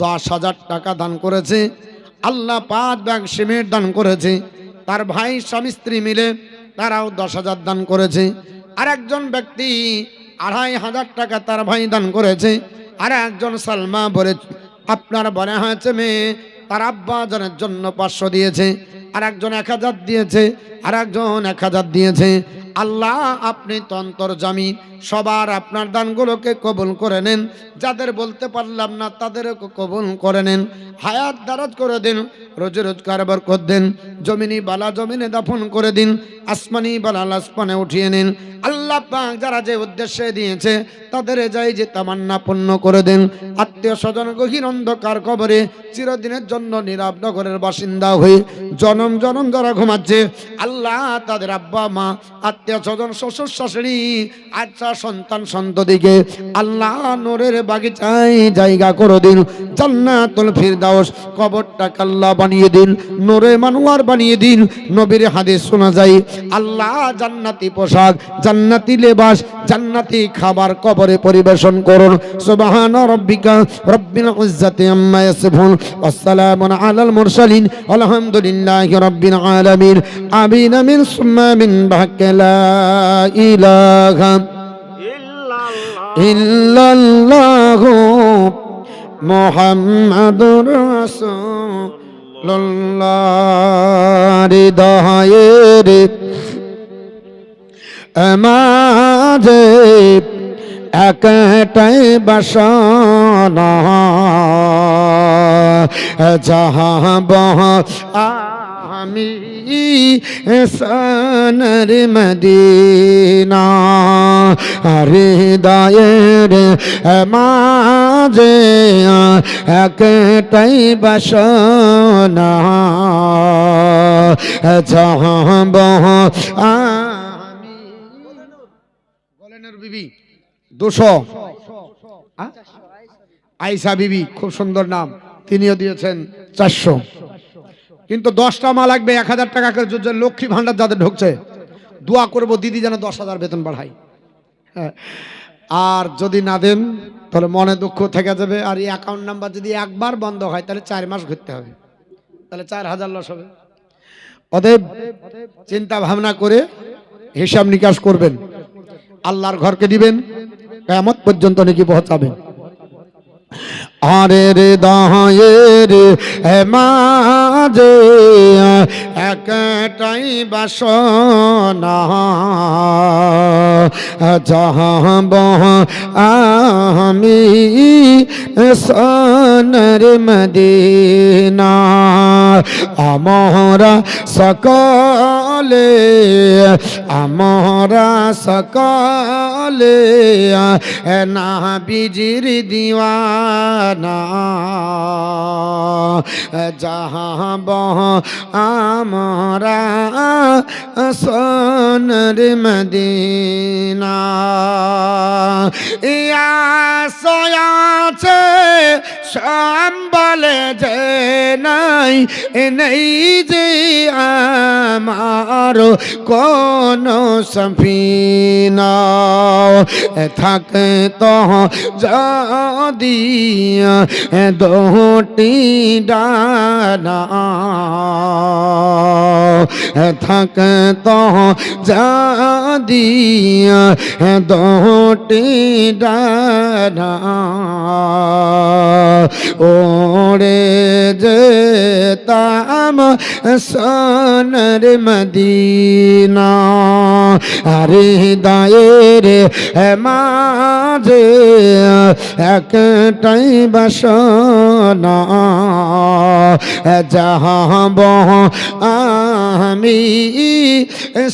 10,000 টাকা দান করেছে। আল্লাহ 5 ব্যাগ সিমেন্ট দান করেছে। তার ভাই স্বামী স্ত্রী মিলে তারাও 10,000 দান করেছে। আর একজন ব্যক্তি 2,500 টাকা তার ভাই দান করেছে। আর একজন সালমা বলে আপনার বলা হয়েছে মেয়ে, তার আব্বা জনের জন্য 500 দিয়েছে। আর একজন 1,000 দিয়েছে, আর একজন 1,000 দিয়েছে। আল্লাহ আপনি তন্তরজামি, সবার আপনার দানগুলোকে কবুল করে নেন। যাদের বলতে পারলাম না তাদেরকে কবুল করে নেন, হায়াত দারাজ করে দিন, রোজি রোজগার বরকত দেন। জমিনি বালা জমিনে দাফন করে দিন, আসমানি বালা আসমানে উঠিয়ে নিন। আল্লাহ পাক যারা যে উদ্দেশ্যে দিয়েছে তাদের যাই যে তামান্না পূর্ণ করে দেন। আত্মীয় স্বজন গহীন অন্ধকার কবরে চিরদিনের জন্য নীরব নগরের বাসিন্দা হয়ে জনম জনম যারা ঘুমাচ্ছে, আল্লাহ তাদের আব্বা মা, আত্মীয় স্বজন, শ্বশুর শাশুড়ি, আচ্ছা সন্তান সন্ততিকে আল্লাহ নূরের বাগিচায় জায়গা করে দিন। জান্নাতুল ফিরদাউস কবরটাকে আল্লাহ বানিয়ে দিন, নূরে মানওয়ার বানিয়ে দিন। নবীর হাদিস শোনা যায়, আল্লাহ জান্নাতি পোশাক, জান্নাতি লেবাস, জান্নাতি খাবার কবরে পরিবেশন করুন। সুবহানা রাব্বিকা রব্বিল ইজ্জাতি আম্মা ইয়াসিফুন ওয়া সালামুন আলাল মুরসালিন আলহামদুলিল্লাহি রাব্বিল আলামিন। আমিন আমিন সুম্মা আমিন। লা ইলাহা ইল্লাল্লাহু মুহাম্মাদুর রাসূলুল্লাহ। হৃদয়ের মাঝে একটাই বাসনা, যাহাব আমি সোনার মদিনা। হৃদয়ের মাঝে যে একটাই বাসনা চাহব আমি। বলেনের বিবি 200 আয়েশা বিবি, খুব সুন্দর নাম, তিনিও দিয়েছেন 400। কিন্তু 10টা মা লাগবে 1000 টাকা করে। লক্ষ্মী ভান্ডার যাদের ঢুকছে দোয়া করবো দিদি যেন 10,000 বেতন বাড়াই। হ্যাঁ, আর যদি না দেন তাহলে মনে দুঃখ থেকে যাবে। আর এই অ্যাকাউন্ট নাম্বার যদি একবার বন্ধ হয় তাহলে 4 মাস ঘুরতে হবে, তাহলে 4000 লস হবে। অতএব চিন্তা ভাবনা করে হিসাব নিকাশ করবেন, আল্লাহর ঘরকে দিবেন, কিয়ামত পর্যন্ত নাকি পৌঁছাবেন। আরে রে দায়ের মাঝে একটাই বাসনা চাহব আমি সোনার মদিনা। আমরা সকলে নবীজির দিওয়ানা যাহব আমরা সোনার মদিনা। ইয়া সয়াছে সম্বলে যে নাই নেই যে আমার কোন সফিনা থাকে তো যদি দুটি ডানা থাকে তো যদি দুটি ডানা ওরে যেতাম সোনার মদিনা। আরে দায়ের মাঝে একটাই বাসনা যাহব আমি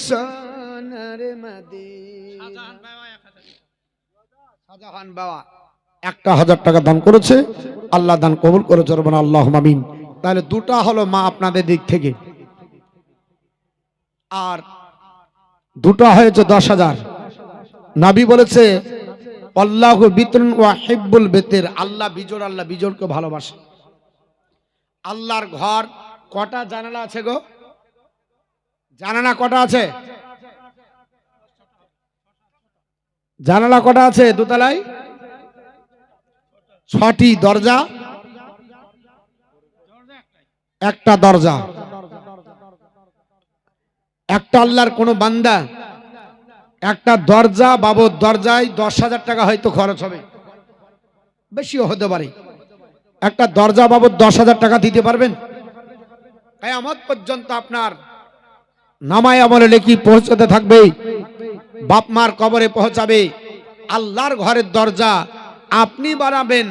সোনার মদিনা। শাহজাহান বাবা 1000 টাকা দান করেছে, আল্লাহ দান কবুল করে জরবান আল্লাহুম্মা আমিন। তাহলে দুটা হলো মা আপনাদের দিক থেকে, আর দুটো হয়েছে 10,000। নবী বলেছে আল্লাহু বিতরুন ওয়া হিব্বুল বিতর, আল্লাহ বিজোড়, আল্লাহ বিজোড়কে ভালোবাসে। আল্লাহর ঘর কটা জানালা আছে গো? জানালা কটা আছে? জানালা কটা আছে দোতলায়? 6টি দরজা, একটা দরজা। একটা আল্লাহর কোন বান্দা একটা দরজা বাবদ দরজায় 10,000 টাকা হয়তো খরচ হবে, বেশিও হতে পারে। একটা দরজা বাবদ 10,000 টাকা দিতে পারবেন? কিয়ামত পর্যন্ত আপনার নামায় আমলে নেকি পৌঁছতে থাকবে, বাপ মার কবরে পৌঁছাবে। আল্লাহর ঘরের দরজা আপনি বানাবেন,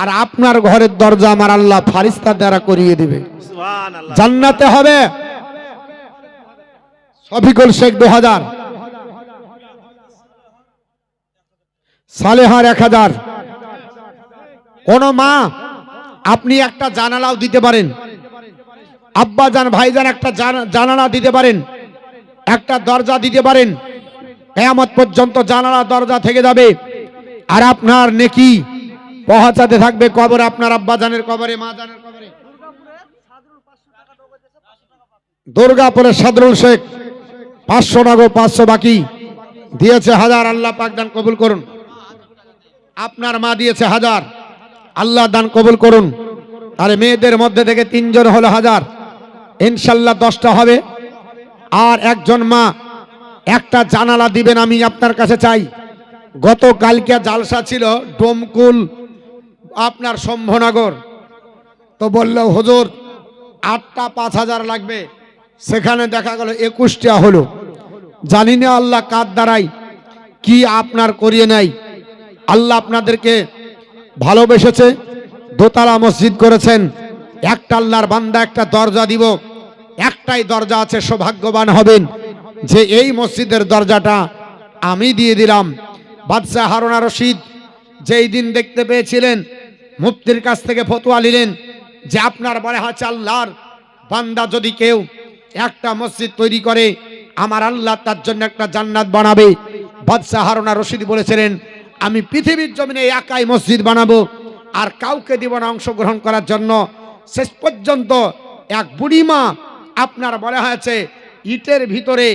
আর আপনার ঘরের দরজা আমার আল্লাহ ফারিস্তা দ্বারা করিয়ে দিবে। সুবহানাল্লাহ। জান্নাতে হবে। শফিকুল শেখ 2000, সালেহার 1000। কোন মা আপনি একটা জানালাও দিতে পারেন, আব্বা জান ভাইজান একটা জানালা দিতে পারেন, একটা দরজা দিতে পারেন। কিয়ামত পর্যন্ত জানালা দরজা থেকে যাবে, আর আপনার নেকি পৌঁছাতে থাকবে কবর, আপনার আব্বা জানের কবরে, মা জানের কবরে। দুর্গাপুরে সদরুল শেখ 500 নগদ, 500 বাকি দিয়েছে 1000। আল্লাহ পাক দান কবুল করুন। আপনার মা দিয়েছে 1000, আল্লাহ দান কবুল করুন। আরে মেয়েদের মধ্যে থেকে 3 জন হলো 1000, ইনশাল্লাহ 10টা হবে। আর একজন মা একটা জানালা দিবেন, আমি আপনার কাছে চাই। গতকালকে জালসা ছিল ডোমকুল আপনার শম্ভনগর, তো বলল হুজুর 8টা 5000 লাগবে, সেখানে দেখা গেল 21টা হলো। জানি না আল্লাহ কার দ্বারাই কি আপনার করিয়ে নাই। আল্লাহ আপনাদেরকে ভালোবেসেছে, দোতলা মসজিদ করেছেন। একটা আল্লাহর বান্দা একটা দরজা দিব, একটাই দরজা আছে, সৌভাগ্যবান হবেন যে এই মসজিদের দরজাটা আমি দিয়ে দিলাম। বাদশাহ হারুন আর রশিদ যেই দিন দেখতে পেয়েছিলেন মুফতির কাছ থেকে ফতোয়া নিলেন যে আপনার বলে হচ্ছে আল্লাহর বান্দা যদি কেউ একটা মসজিদ তৈরি করে আমার আল্লাহ তার জন্য একটা জান্নাত বানাবে। বাদশাহ হারুন আর রশিদ বলেছিলেন আমি পৃথিবীর জমিনে একাই মসজিদ বানাবো আর কাউকে দিব না অংশগ্রহণ করার জন্য। শেষ পর্যন্ত এক বুড়িমা আপনার বলা হয়েছে ইটের ভিতরে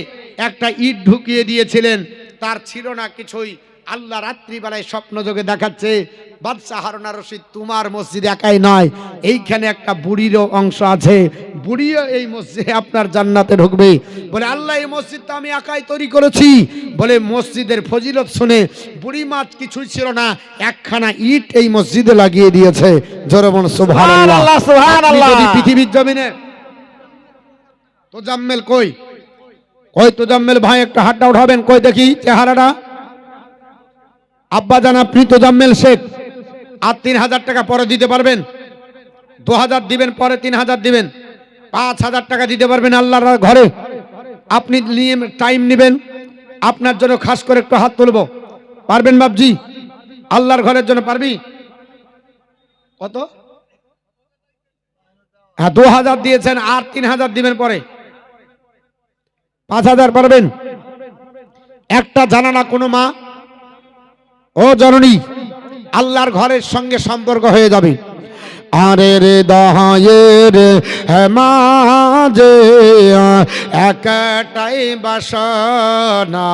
একটা ইট ঢুকিয়ে দিয়েছিলেন, তার ছিল না কিছুই। আল্লাহ রাত্রিবেলায় স্বপ্ন যোগে দেখাচ্ছে বাদশাহ হারুন আর রশিদ তোমার মসজিদ একাই নয়, এইখানে একটা বুড়িরও অংশ আছে, বুড়িও এই মসজিদে আপনার জান্নাতে ঢুকবে। বলে আল্লাহ এই মসজিদটা আমি একাই তৈরি করেছি। বলে মসজিদের ফজিলত শুনে বুড়ি মাছ কিছুই ছিল না, একখানা ইট এই মসজিদে লাগিয়ে দিয়েছে। জোরে বলুন সুবহানাল্লাহ সুবহানাল্লাহ। যদি পৃথিবীর জমিনে তোজাম্মেল কই তোজাম্মেল ভাই একটা হাতটা উঠাবেন, কই দেখি চেহারাটা। আব্বা জান আপনি তোজাম্মেল শেখ, আর 3000 টাকা পরে দিতে পারবেন? 2000 দিবেন, পরে 3000 দিবেন, 5000 টাকা দিতে পারবেন আল্লাহর ঘরে? আপনি নিয়ে টাইম নেবেন, আপনার জন্য খাস করে একটু হাত তুলবো। পারবেন বাবজি? আল্লাহর ঘরের জন্য পারবি? কত? হ্যাঁ 2000 দিয়েছেন, আর 3000 দিবেন পরে। 5000 পারবেন? একটা জানালা কোনো মা ও জননী আল্লাহর ঘরের সঙ্গে সম্পর্ক হয়ে যাবে। আরে রে দহায়ের মাঝে একটাই বাসনা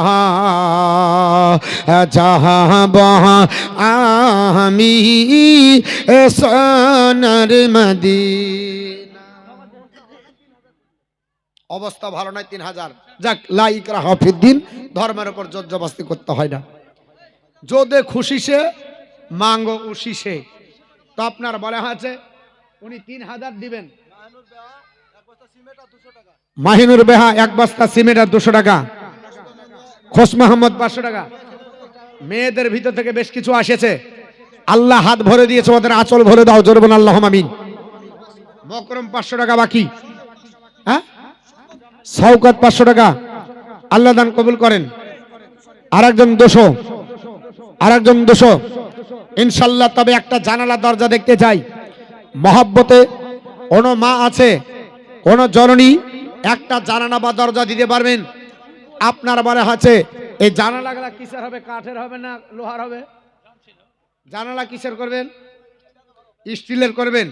চাহব আমি সোনার মদিনা। অবস্থা ভালো নয় 3000। যাক লা ইকরাহা ফিদ্দিন, ধর্মের উপর জোর জবরদস্তি করতে হয় না। যদি খুশি সে মাঙ্গো উশি সে। তো আপনার বলা হয়েছে উনি 3000 দিবেন। মাহিনুর বেহা এক বস্তা সিমেন্ট আর 200 টাকা, খোস মোহাম্মদ 500 টাকা। মেয়েদের ভিতর থেকে বেশ কিছু আসেছে, আল্লাহ হাত ভরে দিয়েছে, ওদের আঁচল ভরে দাও। জোরে বলুন আল্লাহুম্মা আমিন। মকরম 500 টাকা বাকি। হ্যাঁ শওকত 500 টাকা, আল্লাহ দান কবুল করেন। আরেকজন 200, আরেকজন 200 ইনশাল্লাহ। তবে একটা জানালা দরজা দেখতে চাই। মহব্বতে কোনো মা আছে, কোনো জননী একটা জানালা বা দরজা দিতে পারবেন? আপনার বলে আছে এই জানালাগুলা কিসের হবে? কাঠের হবে না লোহার হবে? জানালা কিসের করবেন? স্টিলের করবেন?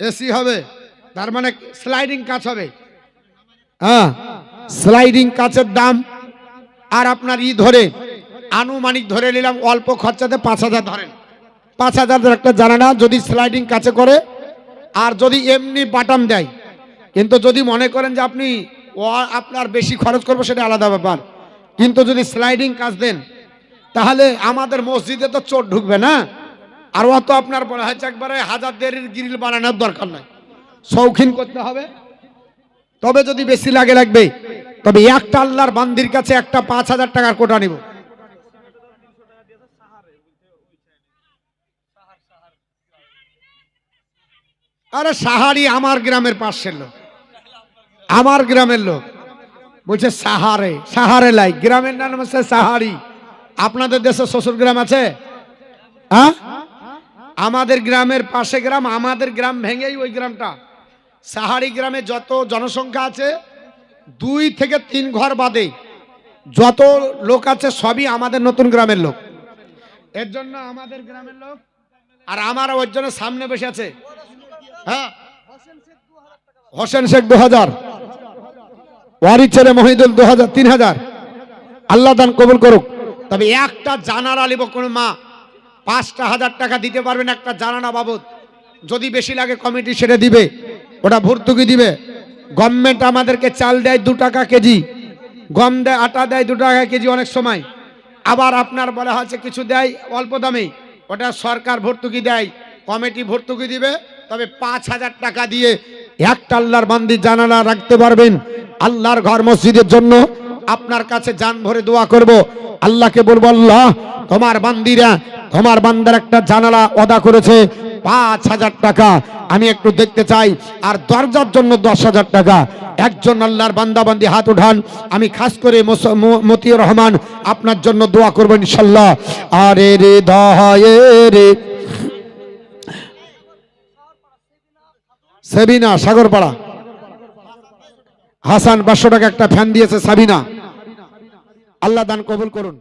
এসি হবে? তার মানে স্লাইডিং কাচ হবে। হ্যাঁ স্লাইডিং কাচের দাম আর আপনার ধরে আনুমানিক ধরে নিলাম অল্প খরচাতে 5000 ধরেন। 5000 একটা জানালা যদি স্লাইডিং কাছে করে, আর যদি এমনি বাটাম দেয়। কিন্তু যদি মনে করেন যে আপনি আপনার বেশি খরচ করবো সেটা আলাদা ব্যাপার, কিন্তু যদি স্লাইডিং কাচ দেন তাহলে আমাদের মসজিদে তো চোর ঢুকবে না। আর অত আপনার বলা হয়েছে একবারে 1000 দেড়ির গ্রিল বানানোর দরকার নাই, শৌখিন করতে হবে। তবে যদি বেশি লাগে লাগবে। তবে একটা আল্লাহর বান্দির কাছে একটা 5000 টাকার কোটা নিব। আরে সাহারি আমার গ্রামের পাশের লোক, আমার গ্রামের লোক বলছে সাহারে, সাহারে লাই গ্রামের নাম হচ্ছে সাহারি। আপনাদের দেশে শ্বশুর গ্রাম আছে? হ্যাঁ আমাদের গ্রামের পাশে গ্রাম, আমাদের গ্রাম ভেঙেই ওই গ্রামটা। সাহারি গ্রামে যত জনসংখ্যা আছে 2 থেকে 3 ঘর বাদে যত লোক আছে সবই আমাদের নতুন গ্রামের লোক। এর জন্য আমাদের গ্রামের লোক, আর আমার ওর জন্য সামনে বসে আছে। হ্যাঁ হোসেন শেখ 2000, ওয়ারি ছেলে মহিদুল 2000, 3000। আল্লাহ দান কবুল করুক। তবে একটা জানালা নিব কোন মা 5000 টাকা দিতে পারবেন একটা জানালা বাবদ। যদি বেশি লাগে কমিটি সেটা দিবে, ওটা ভর্তুকি দিবে। গভর্নমেন্ট আমাদেরকে চাল দেয় 2 টাকা কেজি, গম দেয়, আটা দেয় 2 টাকা কেজি অনেক সময়। আবার আপনার বলা হচ্ছে কিছু দেয় অল্প দামে, ওটা সরকার ভর্তুকি দেয়, কমিটি ভর্তুকি দিবে। তবে 5000 টাকা দিয়ে একটা আল্লাহর বান্দি জানালা রাখতে পারবেন। আল্লাহর ঘর মসজিদের জন্য আপনার কাছে জান ভরে দোয়া করব। আল্লাহকে বলবো আল্লাহ তোমার বান্দিরা, তোমার বান্দার একটা জানালা ওয়াদা করেছে 5000 টাকা, আমি একটু দেখতে চাই। আর দরজার জন্য 10000 টাকা। একজন আল্লাহর বান্দা বান্দি হাত উঠান, আমি খাস করে মতিউর রহমান আপনার জন্য দোয়া করব ইনশাআল্লাহ। আরে রে দহায়ে রে সাবিনা সাগরপাড়া। হাসান 500 টাকা একটা ফ্যান দিয়েছে সাবিনা, আল্লাহ দান কবুল করুন।